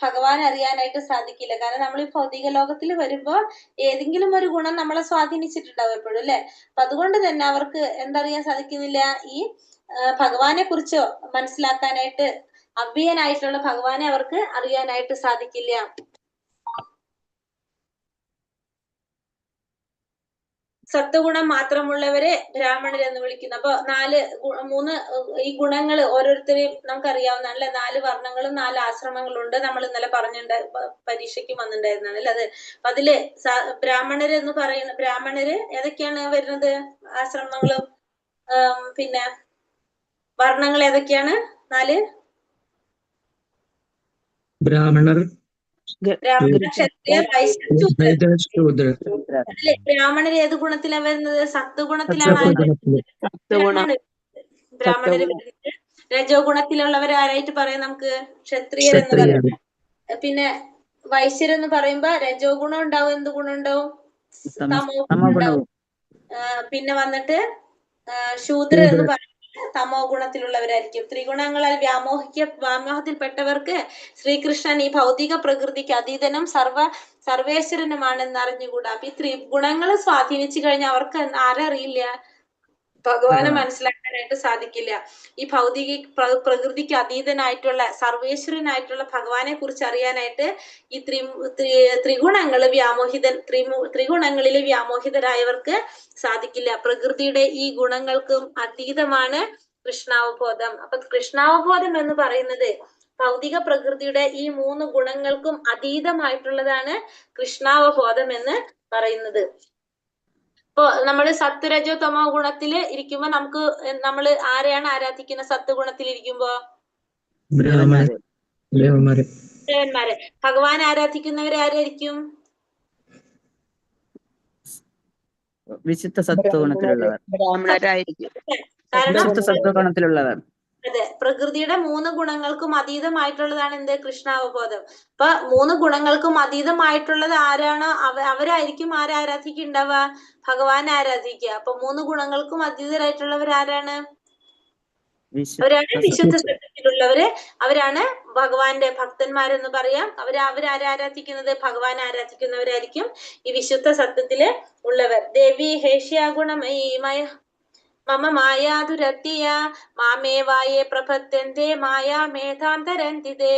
ഭഗവാൻ അറിയാനായിട്ട് സാധിക്കില്ല. കാരണം നമ്മൾ ഈ ഭൗതിക ലോകത്തിൽ വരുമ്പോൾ ഏതെങ്കിലും ഒരു ഗുണം നമ്മളെ സ്വാധീനിച്ചിട്ടുണ്ടാവും എപ്പോഴും, അല്ലെ? അപ്പൊ അതുകൊണ്ട് തന്നെ അവർക്ക് എന്തറിയാൻ സാധിക്കുന്നില്ല, ഈ ഭഗവാനെ കുറിച്ച് മനസ്സിലാക്കാനായിട്ട്, അവ്യയനായിട്ടുള്ള ഭഗവാനെ അവർക്ക് അറിയാനായിട്ട് സാധിക്കില്ല. സത്വഗുണം മാത്രമുള്ളവരെ ബ്രാഹ്മണർ എന്ന് വിളിക്കുന്നു. അപ്പൊ മൂന്ന് ഈ ഗുണങ്ങൾ ഓരോരുത്തരെയും നമുക്കറിയാവുന്നതാണ് അല്ലെ. 4 വർണ്ണങ്ങളും 4 ആശ്രമങ്ങളും ഉണ്ട്. നമ്മൾ ഇന്നലെ പരീക്ഷയ്ക്ക് വന്നിട്ടുണ്ടായിരുന്നാണ് അല്ലെ അത്. അപ്പൊ അതില് ബ്രാഹ്മണര് എന്ന് പറയുന്ന ബ്രാഹ്മണര് ഏതൊക്കെയാണ് വരുന്നത്? ആശ്രമങ്ങളും പിന്നെ വർണ്ണങ്ങൾ ഏതൊക്കെയാണ്? 4 ബ്രാഹ്മണർ, ക്ഷത്രിയ, വൈശ്യ, ശൂദ്രർ. അല്ലെ? ബ്രാഹ്മണര് ഏത് ഗുണത്തിലാണ് വരുന്നത്? സത്വഗുണത്തിലാണ് ബ്രാഹ്മണര് വരുന്നത്. രജോ ഗുണത്തിലുള്ളവർ ആരായിട്ട് പറയാം നമുക്ക്? ക്ഷത്രിയരെന്ന് പറയാം. പിന്നെ വൈശ്യരെന്ന് പറയുമ്പോ രജോ ഗുണം ഉണ്ടാവും, എന്ത് ഗുണം ഉണ്ടാവും? തമോ ഗുണം ഉണ്ടാവും. പിന്നെ വന്നിട്ട് ശൂദ്രർ എന്ന് പറയുന്നത് തമോ ഗുണത്തിലുള്ളവരായിരിക്കും. ത്രിഗുണങ്ങളാൽ വ്യാമോഹത്തിൽപ്പെട്ടവർക്ക് ശ്രീകൃഷ്ണൻ ഈ ഭൗതിക പ്രകൃതിക്ക് അതീതനും സർവേശ്വരനുമാണെന്ന് അറിഞ്ഞുകൂടാ. അപ്പൊ ഈ ത്രിഗുണങ്ങൾ സ്വാധീനിച്ചു കഴിഞ്ഞാൽ അവർക്ക് ആരറിയില്ല? ഭഗവാനെ മനസ്സിലാക്കാനായിട്ട് സാധിക്കില്ല. ഈ ഭൗതിക പ്രകൃതിക്ക് അതീതനായിട്ടുള്ള സർവേശ്വരനായിട്ടുള്ള ഭഗവാനെ കുറിച്ച് അറിയാനായിട്ട് ഈ ത്രിഗുണങ്ങളിൽ വ്യാമോഹിതരായവർക്ക് സാധിക്കില്ല. പ്രകൃതിയുടെ ഈ ഗുണങ്ങൾക്കും അതീതമാണ് കൃഷ്ണാവബോധം. അപ്പൊ കൃഷ്ണാവബോധം എന്ന് പറയുന്നത് ഭൗതിക പ്രകൃതിയുടെ ഈ 3 ഗുണങ്ങൾക്കും അതീതമായിട്ടുള്ളതാണ് കൃഷ്ണാവബോധം എന്ന് പറയുന്നത്. ഇപ്പൊ നമ്മള് സത്വരജോ തമോ ഗുണത്തില് ഇരിക്കുമ്പോ നമ്മൾ ആരെയാണ് ആരാധിക്കുന്നത്? സത്വഗുണത്തിൽ ഇരിക്കുമ്പോ ദേവന്മാരെ. ഭഗവാൻ ആരാധിക്കുന്നവര് ആരായിരിക്കും? വിശുദ്ധ സത്വഗുണത്തിലുള്ളവർ, ബ്രാഹ്മണരായിരിക്കും. വിശുദ്ധ സത്വഗുണത്തിലുള്ളവർ. അതെ, പ്രകൃതിയുടെ 3 ഗുണങ്ങൾക്കും അതീതമായിട്ടുള്ളതാണ് എന്ത്? കൃഷ്ണാവബോധം. അപ്പൊ 3 ഗുണങ്ങൾക്കും അതീതമായിട്ടുള്ളത് ആരാണോ അവരായിരിക്കും ആരാധിക്കുന്നുണ്ടാവുക? ഭഗവാൻ ആരാധിക്കുക. അപ്പൊ 3 ഗുണങ്ങൾക്കും അതീതരായിട്ടുള്ളവർ ആരാണ്? അവരാണ് വിശുദ്ധ സത്യത്തിലുള്ളവര്. അവരാണ് ഭഗവാന്റെ ഭക്തന്മാരെന്ന് പറയാം. അവരാരാധിക്കുന്നത്? ഭഗവാൻ ആരാധിക്കുന്നവരായിരിക്കും ഈ വിശുദ്ധ സത്യത്തില് ഉള്ളവർ. ദേവി ഹേഷ്യ ഗുണമയ മമ മായാതുരത്തിയ മാമേവായേ പ്രപദ്യന്തേ മായാമേധാന്തരന്തിതേ.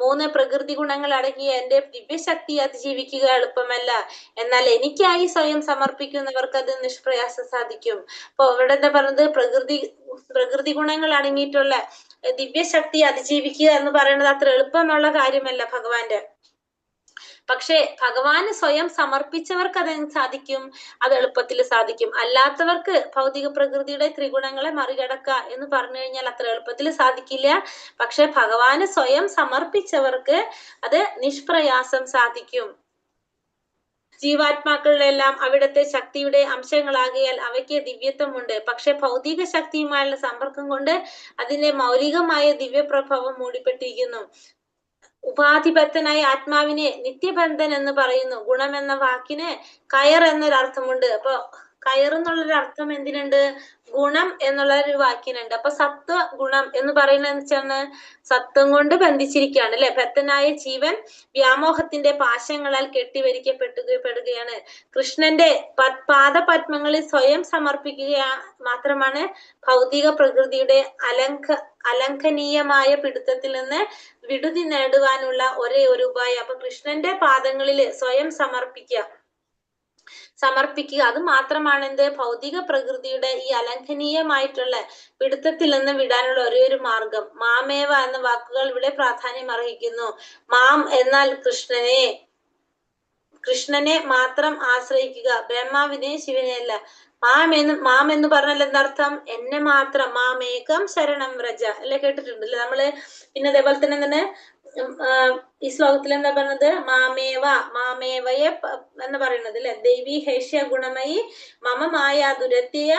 3 പ്രകൃതി ഗുണങ്ങൾ അടങ്ങിയ എന്റെ ദിവ്യശക്തി അതിജീവിക്കുക എളുപ്പമല്ല, എന്നാൽ എനിക്കായി സ്വയം സമർപ്പിക്കുന്നവർക്ക് അത് നിഷ്പ്രയാസം സാധിക്കും. അപ്പൊ ഇവിടെ എന്താ പറഞ്ഞത്? പ്രകൃതി ഗുണങ്ങൾ അടങ്ങിയിട്ടുള്ള ദിവ്യശക്തി അതിജീവിക്കുക എന്ന് പറയുന്നത് അത്ര എളുപ്പമുള്ള കാര്യമല്ല ഭഗവാന്റെ. പക്ഷെ ഭഗവാന് സ്വയം സമർപ്പിച്ചവർക്ക് അത് സാധിക്കും, അത് എളുപ്പത്തിൽ സാധിക്കും. അല്ലാത്തവർക്ക് ഭൗതിക പ്രകൃതിയുടെ ത്രിഗുണങ്ങളെ മറികടക്കുക എന്ന് പറഞ്ഞു കഴിഞ്ഞാൽ അത്ര എളുപ്പത്തിൽ സാധിക്കില്ല. പക്ഷെ ഭഗവാന് സ്വയം സമർപ്പിച്ചവർക്ക് അത് നിഷ്പ്രയാസം സാധിക്കും. ജീവാത്മാക്കളിലെല്ലാം അവിടുത്തെ ശക്തിയുടെ അംശങ്ങളാകിയാൽ അവയ്ക്ക് ദിവ്യത്വമുണ്ട്. പക്ഷെ ഭൗതിക ശക്തിയുമായുള്ള സമ്പർക്കം കൊണ്ട് അതിന്റെ മൗലികമായ ദിവ്യപ്രഭാവം മൂടിപ്പെട്ടിരിക്കുന്നു. ഉപാധിബദ്ധനായ ആത്മാവിനെ നിത്യബന്ധൻ എന്ന് പറയുന്നു. ഗുണം എന്ന വാക്കിന് കയർ എന്നൊരർത്ഥമുണ്ട്. അപ്പൊ കയർ എന്നുള്ളൊരു അർത്ഥം എന്തിനുണ്ട്? ഗുണം എന്നുള്ള ഒരു വാക്കിനുണ്ട്. അപ്പൊ സത്വ ഗുണം എന്ന് പറയുന്നത് വെച്ചാണ് സത്വം കൊണ്ട് ബന്ധിച്ചിരിക്കുകയാണ് അല്ലെ. ബദ്ധനായ ജീവൻ വ്യാമോഹത്തിന്റെ പാശങ്ങളാൽ കെട്ടിവരിക്കപ്പെടുകയാണ്. കൃഷ്ണന്റെ പാദപത്മങ്ങളിൽ സ്വയം സമർപ്പിക്കുക മാത്രമാണ് ഭൗതിക പ്രകൃതിയുടെ അലംഘനീയമായ പിടുത്തത്തിൽ നിന്ന് വിടുതി നേടുവാനുള്ള ഒരേ ഒരു ഉപായം. അപ്പൊ കൃഷ്ണന്റെ പാദങ്ങളിൽ സ്വയം സമർപ്പിക്കുക, അത് മാത്രമാണ് എന്ത്? ഭൗതിക പ്രകൃതിയുടെ ഈ അലംഘനീയമായിട്ടുള്ള പിടുത്തത്തിൽ നിന്ന് വിടാനുള്ള ഒരേ ഒരു മാർഗം. മാമേവ എന്ന വാക്കുകൾ ഇവിടെ പ്രാധാന്യം അർഹിക്കുന്നു. മാം എന്നാൽ കൃഷ്ണനെ മാത്രം ആശ്രയിക്കുക, ബ്രഹ്മാവിനെ ശിവനെ അല്ല. മാം എന്ന് പറഞ്ഞാൽ എന്താർത്ഥം? എന്നെ മാത്രം. മാമേകം ശരണം വ്രജ അല്ലെ, കേട്ടിട്ടുണ്ട് അല്ലെ നമ്മള്. പിന്നെ അതേപോലെ തന്നെ എന്താണ് ഈ ശ്ലോകത്തിൽ എന്താ പറഞ്ഞത്? മാമേവയെ എന്ന് പറയുന്നത് അല്ലെ. ദേവി ഹേഷ്യ ഗുണമയി മമ മായ ദുരത്തിയ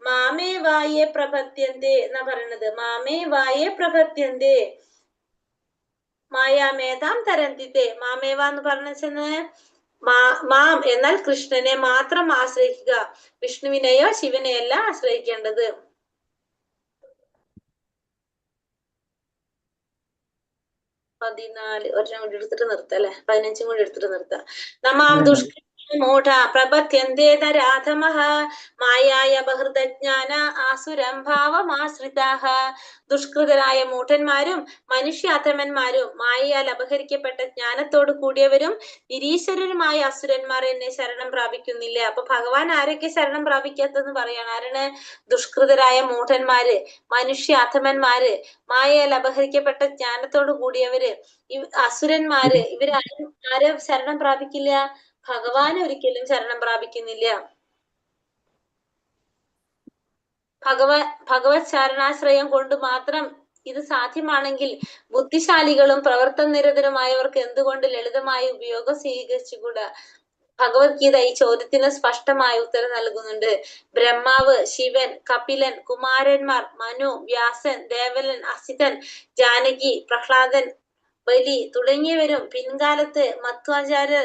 മാമേവായെ പ്രപദ്യന്തേ എന്നാ പറയുന്നത്. മാമേവായെ പ്രപദ്യന്തേ മായാമേധാം തരന്തിത്തെ. മാമേവ എന്ന് പറഞ്ഞ മാം എന്നാൽ കൃഷ്ണനെ മാത്രം ആശ്രയിക്കുക, വിഷ്ണുവിനെയോ ശിവനെയല്ല ആശ്രയിക്കേണ്ടത്. 14 ഒരെണ്ണം കൂടി എടുത്തിട്ട് നിർത്താം അല്ലെ, 15 കൂടി എടുത്തിട്ട് നിർത്താം. നമാം മൂഢ പ്രപത്യന്തേത രാധമഃ മായായ ബഹൃതജ്ഞാന ആസുരം ഭാവമാശ്രിതാഃ. ദുഷ്കൃതരായ മൂഢന്മാരും മനുഷ്യാധമന്മാരും മായയാൽ അപഹരിക്കപ്പെട്ട ജ്ഞാനത്തോട് കൂടിയവരും നിരീശ്വരരുമായ അസുരന്മാർ എന്നെ ശരണം പ്രാപിക്കുന്നില്ല. അപ്പൊ ഭഗവാൻ ആരൊക്കെ ശരണം പ്രാപിക്കാത്തെന്ന് പറയാണ്? ആരാണ്? ദുഷ്കൃതരായ മൂഢന്മാര്, മനുഷ്യ അധമന്മാര്, മായയാൽ അപഹരിക്കപ്പെട്ട ജ്ഞാനത്തോട് കൂടിയവര്, അസുരന്മാര്, ഇവരാരും ആരെ ശരണം പ്രാപിക്കില്ല? ഭഗവാൻ ഒരിക്കലും ശരണം പ്രാപിക്കുന്നില്ല. ഭഗവത് ശരണാശ്രയം കൊണ്ട് മാത്രം ഇത് സാധ്യമാണെങ്കിൽ ബുദ്ധിശാലികളും പ്രവർത്തന നിരതരുമായവർക്ക് എന്തുകൊണ്ട് ലളിതമായ ഉപയോഗം സ്വീകരിച്ചുകൂടാ? ഭഗവത്ഗീത ഈ ചോദ്യത്തിന് സ്പഷ്ടമായ ഉത്തരം നൽകുന്നുണ്ട്. ബ്രഹ്മാവ്, ശിവൻ, കപിലൻ, കുമാരന്മാർ, മനു, വ്യാസൻ, ദേവലൻ, അസിതൻ, ജാനകി, പ്രഹ്ലാദൻ, ബലി തുടങ്ങിയവരും പിൻകാലത്ത് മധ്വാചാര്യർ,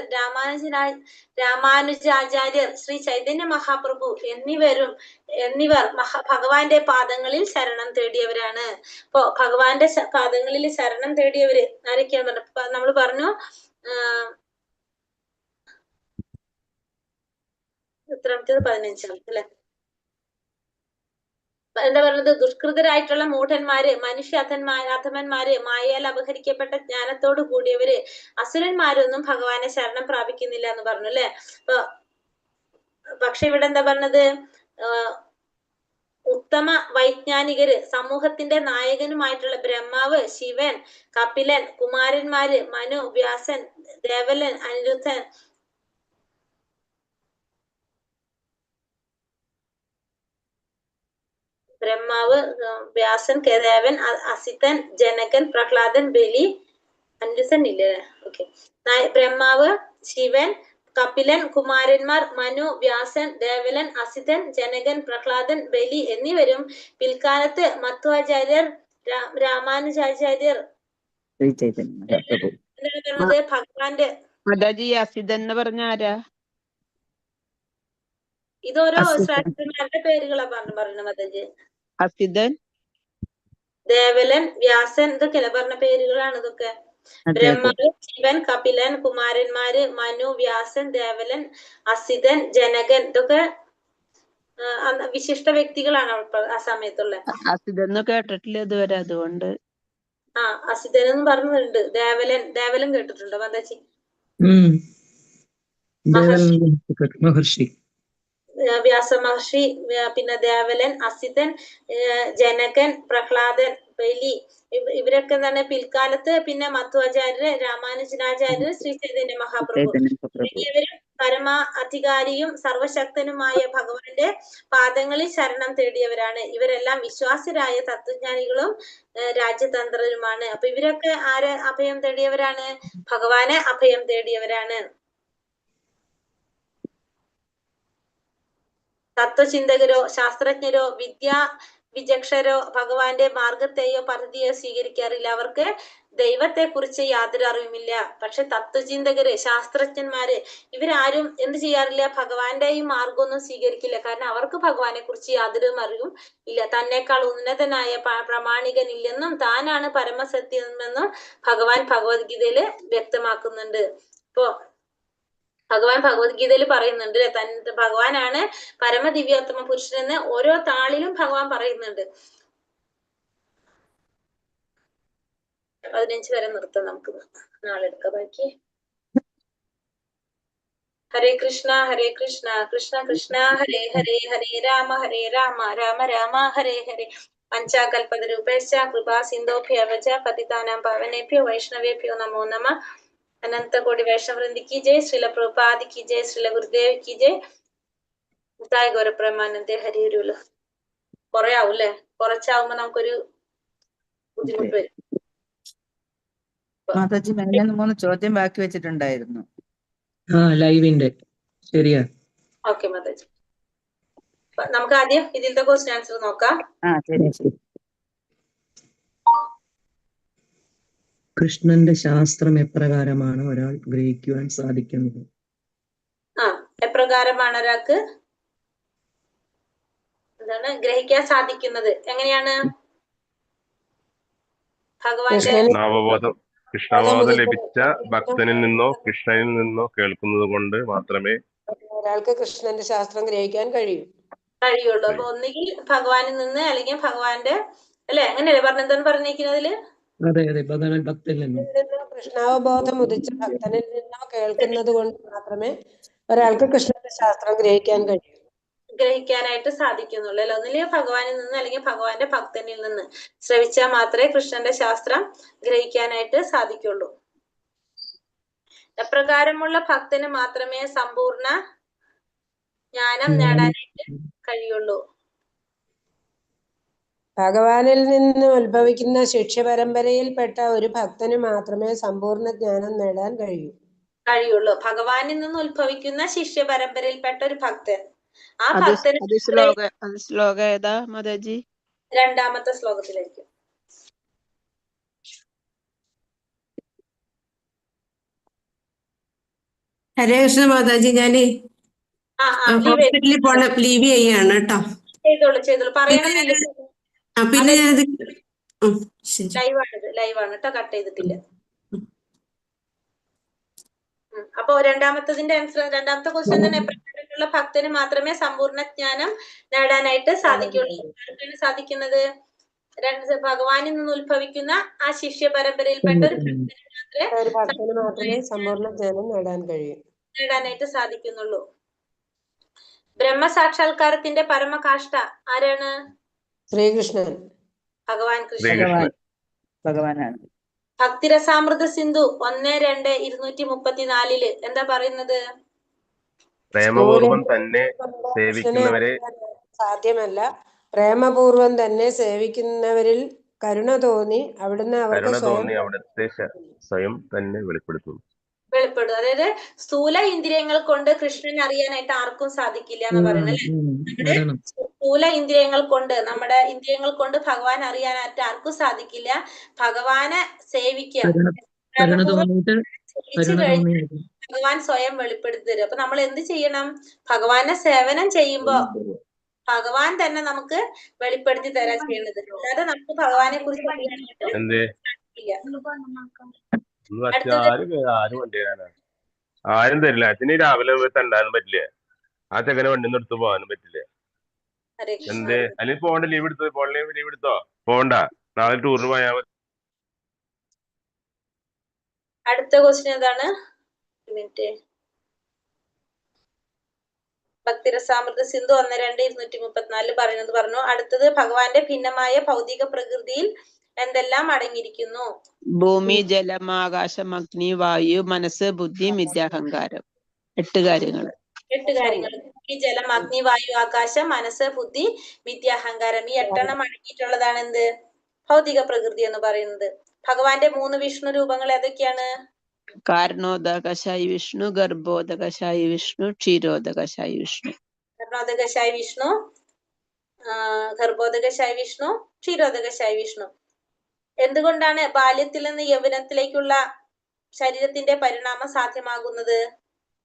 രാമാനുജാചാര്യർ, ശ്രീ ചൈതന്യ മഹാപ്രഭു എന്നിവർ ഭഗവാന്റെ പാദങ്ങളിൽ ശരണം തേടിയവരാണ്. അപ്പൊ ഭഗവാന്റെ പാദങ്ങളിൽ ശരണം തേടിയവര് ആരൊക്കെയാണ്? നമ്മൾ പറഞ്ഞു എത്രാമത്തേത്? 15 അല്ലെ. എന്താ പറയുന്നത്? ദുഷ്കൃതരായിട്ടുള്ള മൂഢന്മാര്, മനുഷ്യ അധമന്മാര്, മായയാൽ അപഹരിക്കപ്പെട്ട ജ്ഞാനത്തോട് കൂടിയവര്, അസുരന്മാരൊന്നും ഭഗവാനെ ശരണം പ്രാപിക്കുന്നില്ല എന്ന് പറഞ്ഞു അല്ലെ. പക്ഷെ ഇവിടെ എന്താ പറഞ്ഞത്? ഉത്തമ വൈജ്ഞാനികര്, സമൂഹത്തിന്റെ നായകനുമായിട്ടുള്ള ബ്രഹ്മാവ്, ശിവൻ, കപിലൻ, കുമാരന്മാര്, മനു, വ്യാസൻ, ദേവലൻ, അനിരുദ്ധൻ, ബ്രഹ്മാവ്, വ്യാസൻ, ദേവൻ, അസിതൻ, ജനകൻ, പ്രഹ്ലാദൻ, ബലി, അനിരുദ്ധൻ ഇല്ലേ? ഓക്കെ. ബ്രഹ്മാവ്, ശിവൻ, കപിലൻ, കുമാരന്മാർ, മനു, വ്യാസൻ, ദേവലൻ, അസിതൻ, ജനകൻ, പ്രഹ്ലാദൻ, ബലി എന്നിവരും പിൽക്കാലത്ത് മധ്വാചാര്യർ, രാമാനുജാചാര്യർ, എന്താണ് പറഞ്ഞത്? ഭഗവാന്റെ അസിതൻ എന്ന് പറഞ്ഞ ആരാ? ഇതോരോ ശ്രേഷ്ഠന്മാരുടെ പേരുകളാ പറയുന്നത് മാതാജി. അസിതൻ, ദേവലൻ, വ്യാസൻ, ഇതൊക്കെയല്ലേ പറഞ്ഞ പേരുകളാണ് ഇതൊക്കെ. ബ്രഹ്മാവ്, ശിവൻ, കപിലൻ, കുമാരന്മാര്, മനു, വ്യാസൻ, ദേവലൻ, അസിതൻ, ജനകൻ, ഇതൊക്കെ വിശിഷ്ട വ്യക്തികളാണ് ആ സമയത്തുള്ള. അസിതൻ കേട്ടിട്ടില്ല ഇതുവരെ, അതുകൊണ്ട്. അസിതൻ എന്ന് പറഞ്ഞിട്ടുണ്ട്. ദേവലൻ കേട്ടിട്ടുണ്ടോ മാതാജി? മഹർഷി, വ്യാസ മഹർഷി, പിന്നെ ദേവലൻ, അസിതൻ, ജനകൻ, പ്രഹ്ലാദൻ, ബലി, ഇവരൊക്കെ എന്താണ് പിൽക്കാലത്ത് പിന്നെ മധ്വാചാര്യര്, രാമാനുജനാചാര്യര്, ശ്രീ ചൈതന്യ മഹാപ്രഭു തുടങ്ങിയവരും പരമാധികാരിയും സർവശക്തനുമായ ഭഗവാന്റെ പാദങ്ങളിൽ ശരണം തേടിയവരാണ്. ഇവരെല്ലാം വിശ്വാസരായ തത്വജ്ഞാനികളും രാജ്യതന്ത്രരുമാണ്. അപ്പൊ ഇവരൊക്കെ ആരെ അഭയം തേടിയവരാണ്? ഭഗവാനെ അഭയം തേടിയവരാണ്. തത്വചിന്തകരോ ശാസ്ത്രജ്ഞരോ വിചക്ഷരോ ഭഗവാന്റെ മാർഗത്തെയോ പദ്ധതിയോ സ്വീകരിക്കാറില്ല. അവർക്ക് ദൈവത്തെ കുറിച്ച് യാതൊരു അറിവുമില്ല. പക്ഷെ തത്വചിന്തകര്, ശാസ്ത്രജ്ഞന്മാര്, ഇവരാരും എന്ത് ചെയ്യാറില്ല? ഭഗവാന്റെ ഈ മാർഗമൊന്നും സ്വീകരിക്കില്ല. കാരണം അവർക്ക് ഭഗവാനെ കുറിച്ച് യാതൊരു അറിവും ഇല്ല. തന്നെക്കാൾ ഉന്നതനായ പ്രമാണികനില്ലെന്നും താനാണ് പരമസത്യമെന്നും ഭഗവാൻ ഭഗവത്ഗീതയില് വ്യക്തമാക്കുന്നുണ്ട്. ഇപ്പോ ഭഗവാൻ ഭഗവത്ഗീതയിൽ പറയുന്നുണ്ട് ഭഗവാനാണ് പരമദിവ്യോത്തമ പുരുഷനെന്ന് ഓരോ താളിലും ഭഗവാൻ പറയുന്നുണ്ട്. 15 വരെ നിർത്താം, നമുക്ക് നാളെ എടുക്കാം ബാക്കി. ഹരേ കൃഷ്ണ കൃഷ്ണ കൃഷ്ണ ഹരേ ഹരേ, ഹരേ രാമ രാമ രാമ ഹരേ ഹരേ. പഞ്ചാകൽപതരൂപേശ്ച കൃപാ സിന്ധോഭ്യവച പതിതാനാം പാവനേഭ്യോ വൈഷ്ണവേഭ്യോ നമോ നമഃ. अनंत कोटि वैष्णववृंद की जय, श्रील प्रभुपाद की जय, श्रील गुरुदेव की जय. ഉത്തായ ഗൗരപ്രമാനന്ദേ ഹരിഹരുല. കൊറേ ആവും അല്ലെ? കുറച്ചാവുമ്പോ നമുക്കൊരു ബുദ്ധിമുട്ട് വരും. മാതാജി, 3 ചോദ്യം ബാക്കി വെച്ചിട്ടുണ്ടായിരുന്നു. ലൈവിന്റെ. ശരിയാ. ഓക്കെ മാതാജി, നമുക്ക് ആദ്യം ഇതിലത്തെ ക്വസ്റ്റ്യൻ ആൻസർ നോക്കാം. ശരി. കൃഷ്ണന്റെ ശാസ്ത്രം എപ്രകാരമാണ് ഒരാൾ ഗ്രഹിക്കുവാൻ സാധിക്കുന്നത്? എപ്രകാരമാണ് ഒരാൾക്ക് എന്താണ് ഗ്രഹിക്കാൻ സാധിക്കുന്നത്? എങ്ങനെയാണ്? ഭഗവാന്റെ നാമബോധം കൃഷ്ണബോധം ലഭിച്ച ഭക്തനിൽ നിന്നോ കൃഷ്ണനിൽ നിന്നോ കേൾക്കുന്നത് കൊണ്ട് മാത്രമേ ഒരാൾക്ക് കൃഷ്ണന്റെ ശാസ്ത്രം ഗ്രഹിക്കാൻ കഴിയുള്ളൂ. അപ്പൊ ഒന്നുകിൽ ഭഗവാനിൽ നിന്ന് അല്ലെങ്കിൽ ഭഗവാന്റെ അല്ലെ, അങ്ങനെയല്ലേ പറഞ്ഞെന്താണ് പറഞ്ഞിരിക്കുന്നതില്? അതെ അതെ ഭക്തനിൽ നിന്നും കൃഷ്ണാവബോധം ഉദിച്ച ഭക്തനിൽ നിന്നോ കേൾക്കുന്നത് കൊണ്ട് മാത്രമേ ഒരാൾക്ക് കൃഷ്ണന്റെ ശാസ്ത്രം ഗ്രഹിക്കാനായിട്ട് സാധിക്കുന്നുള്ളൂ അല്ലെ. ഒന്നില്ലെങ്കിൽ ഭഗവാനിൽ നിന്ന് അല്ലെങ്കിൽ ഭഗവാന്റെ ഭക്തനിൽ നിന്ന് ശ്രവിച്ചാൽ മാത്രമേ കൃഷ്ണന്റെ ശാസ്ത്രം ഗ്രഹിക്കാനായിട്ട് സാധിക്കുള്ളൂ. എപ്രകാരമുള്ള ഭക്തന് മാത്രമേ സമ്പൂർണ്ണ ജ്ഞാനം നേടാനായിട്ട് കഴിയുള്ളൂ? ഭഗവാനിൽ നിന്ന് ഉത്ഭവിക്കുന്ന ശിഷ്യ പരമ്പരയിൽപ്പെട്ട ഒരു ഭക്തന് മാത്രമേ സമ്പൂർണ്ണ ജ്ഞാനം നേടാൻ കഴിയുള്ളൂ. ഭഗവാനിൽ നിന്ന് ഉത്ഭവിക്കുന്ന ശിഷ്യ പരമ്പരയിൽപ്പെട്ട ഒരു ഭക്തൻ, ആ അത് ഭക്തന് ശ്ലോകം ഏതാ മാതാജി? 2ാമത്തെ ശ്ലോകത്തിലായിരിക്കും. ഹരേ കൃഷ്ണ മാതാജി, ഞാന് ഹോസ്പിറ്റലിൽ പോണ ലീവ് ചെയ്യാണ് കേട്ടോ. ചെയ്തോളൂ പറയണമെന്നില്ല. പിന്നെ ലൈവാണ് കേട്ടോ, കട്ട് ചെയ്തിട്ടില്ല. അപ്പൊ രണ്ടാമത്തെ ക്വസ്റ്റ്യൻ തന്നെ, എപ്രകാരമുള്ള ഭക്തന് മാത്രമേ സമ്പൂർണ്ണ ജ്ഞാനം നേടാനായിട്ട് സാധിക്കുള്ളൂ? ആർക്കാണ് സാധിക്കുന്നത്? ഭഗവാനിൽ നിന്ന് ഉത്ഭവിക്കുന്ന ആ ശിഷ്യ പരമ്പരയിൽപ്പെട്ട ഒരു ഭക്തന് മാത്രമേ സമ്പൂർണ്ണ ജ്ഞാനം നേടാനായിട്ട് സാധിക്കുന്നുള്ളൂ. ബ്രഹ്മസാക്ഷാത്കാരത്തിന്റെ പരമകാഷ്ഠ ആരാണ്? ശ്രീകൃഷ്ണൻ, ഭഗവാൻ കൃഷ്ണൻ. ഭഗവാനാണ്. ഭക്തിരസാമൃത സിന്ധു 1-2-234 എന്താ പറയുന്നത്? പ്രേമപൂർവം തന്നെ സേവിക്കുന്നവരെ സാധ്യമല്ല, പ്രേമപൂർവം തന്നെ സേവിക്കുന്നവരിൽ കരുണ തോന്നി അവിടുന്ന് അവിടുത്തെ സ്വയം തന്നെ വെളിപ്പെടുത്തും. അതായത് സ്ഥൂല ഇന്ദ്രിയങ്ങൾ കൊണ്ട് കൃഷ്ണനെ അറിയാനായിട്ട് ആർക്കും സാധിക്കില്ല എന്ന് പറയുന്നത് അല്ലേ. സ്ഥൂല ഇന്ദ്രിയങ്ങൾ കൊണ്ട്, നമ്മുടെ ഇന്ദ്രിയങ്ങൾ കൊണ്ട് ഭഗവാൻ അറിയാനായിട്ട് ആർക്കും സാധിക്കില്ല. ഭഗവാനെ സേവിക്കുക, ഭഗവാൻ സ്വയം വെളിപ്പെടുത്തി തരും. അപ്പൊ നമ്മൾ എന്ത് ചെയ്യണം? ഭഗവാനെ സേവനം ചെയ്യുമ്പോ ഭഗവാൻ തന്നെ നമുക്ക് വെളിപ്പെടുത്തി തരാൻ ചെയ്യണത്. അല്ലാതെ നമുക്ക് ഭഗവാനെ കുറിച്ച് ആരും തരില്ല. അച്ഛന് രാവിലെ തണ്ടാനും പറ്റില്ല, ആ ചെക്കനെ വണ്ടി നിർത്ത് പോകാനും പറ്റില്ല. എന്തേ? അല്ലെങ്കിൽ പോകണ്ട, ലീവ് എടുത്തോ, പോകണ്ട, നാളെ ടൂറിന് പോയാൽ മതി. അടുത്ത ക്വസ്റ്റ്യൻ എന്താണ്? ഭക്തിരസാമൃത സിന്ധു 1-2-234 പറഞ്ഞു. അടുത്തത്, ഭഗവാന്റെ ഭിന്നമായ ഭൗതിക പ്രകൃതിയിൽ എന്തെല്ലാം അടങ്ങിയിരിക്കുന്നു? ഭൂമി, ജലം, ആകാശം, അഗ്നി, വായു, മനസ്സ്, ബുദ്ധി, മിഥ്യാഹങ്കാരം. 8 കാര്യങ്ങൾ. ഭൂമി, ജലം, അഗ്നി, വായു, ആകാശം, മനസ്സ്, ബുദ്ധി, മിഥ്യാഹങ്കാരം. ഈ 8 അടങ്ങിയിട്ടുള്ളതാണ് എന്ത്? ഭൗതിക പ്രകൃതി എന്ന് പറയുന്നത്. ഭഗവാന്റെ 3 വിഷ്ണു രൂപങ്ങൾ ഏതൊക്കെയാണ്? കാരണോദകശായി വിഷ്ണു, ഗർഭോദകശായി വിഷ്ണു, ക്ഷീരോദകശായി വിഷ്ണു. കാരണോദകശായി വിഷ്ണു, ഗർഭോദകശായി വിഷ്ണു, ക്ഷീരോദകശായി വിഷ്ണു. എന്തുകൊണ്ടാണ് ബാല്യത്തിൽ നിന്ന് യൗവനത്തിലേക്കുള്ള ശരീരത്തിന്റെ പരിണാമം സാധ്യമാകുന്നത്?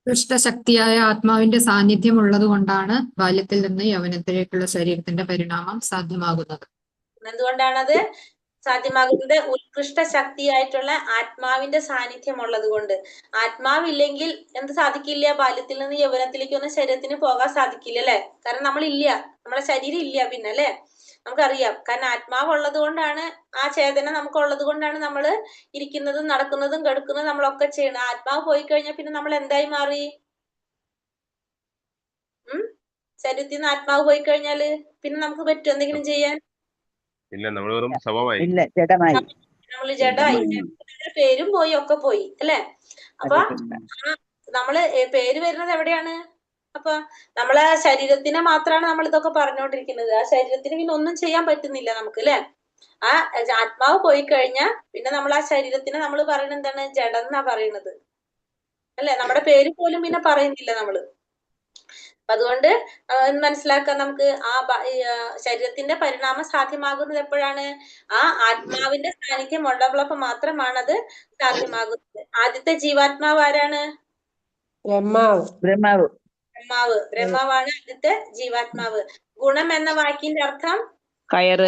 ദുഷ്ടശക്തിയായ ആത്മാവിന്റെ സാന്നിധ്യം ഉള്ളത് കൊണ്ടാണ് ബാല്യത്തിൽ നിന്ന് യൗവനത്തിലേക്കുള്ള ശരീരത്തിന്റെ പരിണാമം സാധ്യമാകുന്നത്. എന്തുകൊണ്ടാണത് സാധ്യമാകുന്നത്? ഉത്കൃഷ്ട ശക്തിയായിട്ടുള്ള ആത്മാവിന്റെ സാന്നിധ്യം ഉള്ളത് കൊണ്ട്. ആത്മാവില്ലെങ്കിൽ എന്ത് സാധിക്കില്ല? ബാല്യത്തിൽ നിന്ന് യൗവനത്തിലേക്കൊന്നും ശരീരത്തിന് പോകാൻ സാധിക്കില്ല അല്ലെ. കാരണം നമ്മളില്ല, നമ്മുടെ ശരീരം ഇല്ല പിന്നെ അല്ലെ. നമുക്കറിയാം, കാരണം ആത്മാവ് ഉള്ളത് കൊണ്ടാണ്, ആ ചേതന നമുക്ക് ഉള്ളത് കൊണ്ടാണ് നമ്മൾ ഇരിക്കുന്നതും നടക്കുന്നതും കിടക്കുന്നതും നമ്മളൊക്കെ ചെയ്യണം. ആത്മാവ് പോയി കഴിഞ്ഞാൽ പിന്നെ നമ്മൾ എന്തായി മാറി? ശരീരത്തിൽ നിന്ന് ആത്മാവ് പോയി കഴിഞ്ഞാല് പിന്നെ നമുക്ക് പറ്റും എന്തെങ്കിലും ചെയ്യാൻ? ഇല്ല, നമ്മൾ വെറും ശവമായി. നമ്മള് ജഡമായി, പേരും പോയി, ഒക്കെ പോയി അല്ലെ. അപ്പൊ നമ്മള് പേര് വരുന്നത് എവിടെയാണ്? അപ്പൊ നമ്മളെ ശരീരത്തിനെ മാത്രമാണ് നമ്മൾ ഇതൊക്കെ പറഞ്ഞുകൊണ്ടിരിക്കുന്നത്. ആ ശരീരത്തിന് പിന്നെ ഒന്നും ചെയ്യാൻ പറ്റുന്നില്ല നമുക്ക് അല്ലെ. ആ ആത്മാവ് പോയി കഴിഞ്ഞാൽ പിന്നെ നമ്മൾ ആ ശരീരത്തിനെ നമ്മൾ പറയുന്നത് എന്താണ്? ജഡം എന്നാ പറയുന്നത് അല്ലെ. നമ്മുടെ പേര് പോലും പിന്നെ പറയുന്നില്ല നമ്മള്. അതുകൊണ്ട് മനസ്സിലാക്കാൻ നമുക്ക് ആ ശരീരത്തിന്റെ പരിണാമം സാധ്യമാകുന്നത് എപ്പോഴാണ്? ആ ആത്മാവിന്റെ സാന്നിധ്യം ഉള്ളപ്പോൾ മാത്രമാണ് അത് സാധ്യമാകുന്നത്. ആദ്യത്തെ ജീവാത്മാവ് ആരാണ്? ബ്രഹ്മാവാണ് ആദ്യത്തെ ജീവാത്മാവ്. ഗുണം എന്ന വാക്കിന്റെ അർത്ഥം കയർ.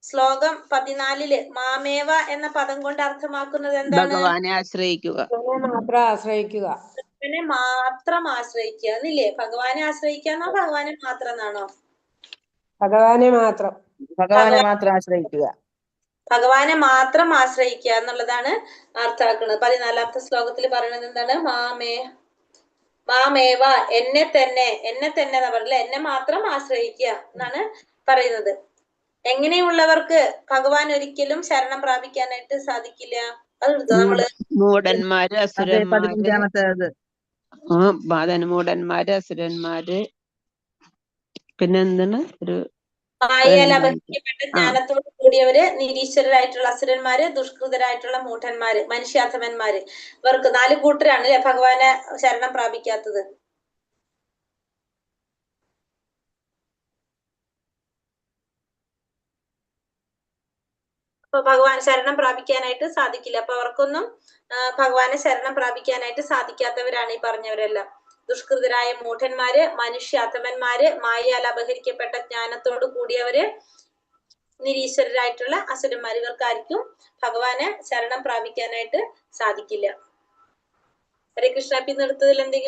ശ്ലോകം 14 മാമേവ എന്ന പദം കൊണ്ട് അർത്ഥമാക്കുന്നത് എന്താണ്? ഭഗവാനെ ആശ്രയിക്കുക. മാത്രം ആശ്രയിക്കുക. ഭഗവാനെ മാത്രം ആശ്രയിക്കുക എന്നില്ലേ? ഭഗവാനെ ആശ്രയിക്കാന്നോ ഭഗവാനെ മാത്രം എന്നാണോ? ഭഗവാനെ മാത്രം. ഭഗവാനെ മാത്രം ആശ്രയിക്കുക. ഭഗവാനെ മാത്രം ആശ്രയിക്കുക എന്നുള്ളതാണ് അർത്ഥാക്കുന്നത്. 14ാമത്തെ ശ്ലോകത്തിൽ പറയുന്നത് എന്താണ്? മാമേവ എന്നെ തന്നെ എന്ന് പറഞ്ഞില്ല, എന്നെ മാത്രം ആശ്രയിക്കുക എന്നാണ് പറയുന്നത്. എങ്ങനെയുള്ളവർക്ക് ഭഗവാൻ ഒരിക്കലും ശരണം പ്രാപിക്കാനായിട്ട് സാധിക്കില്ല? അത് നമ്മള് മൂഢന്മാര്, അസുരന്മാര്, 15ാമത്തേത്. മൂഢന്മാര്, അസുരന്മാര്, പിന്നെ എന്താണ് മായയാൽ അപഹരിക്കപ്പെട്ട ജ്ഞാനത്തോട് കൂടിയവര്, നിരീശ്വരരായിട്ടുള്ള അസുരന്മാര്, ദുഷ്കൃതരായിട്ടുള്ള മൂഢന്മാര്, മനുഷ്യാധമന്മാര്, ഇവർക്ക് 4 കൂട്ടരാണ് അല്ലെ ഭഗവാനെ ശരണം പ്രാപിക്കാത്തത്. അപ്പൊ ഭഗവാൻ ശരണം പ്രാപിക്കാനായിട്ട് സാധിക്കില്ല. അപ്പൊ അവർക്കൊന്നും ഭഗവാനെ ശരണം പ്രാപിക്കാനായിട്ട് സാധിക്കാത്തവരാണ് ഈ പറഞ്ഞവരെല്ലാം. ദുഷ്കൃതരായ മൂഢന്മാര്, മനുഷ്യാധമന്മാര്, മായയാൽ അപഹരിക്കപ്പെട്ട ജ്ഞാനത്തോട് കൂടിയവര്, നിരീശ്വരരായിട്ടുള്ള അസുരന്മാർ, ഇവർക്കാർക്കും ഭഗവാനെ ശരണം പ്രാപിക്കാനായിട്ട് സാധിക്കില്ല. ഹരേ കൃഷ്ണ. പിന്നെ എടുത്തതിൽ എന്തെങ്കിലും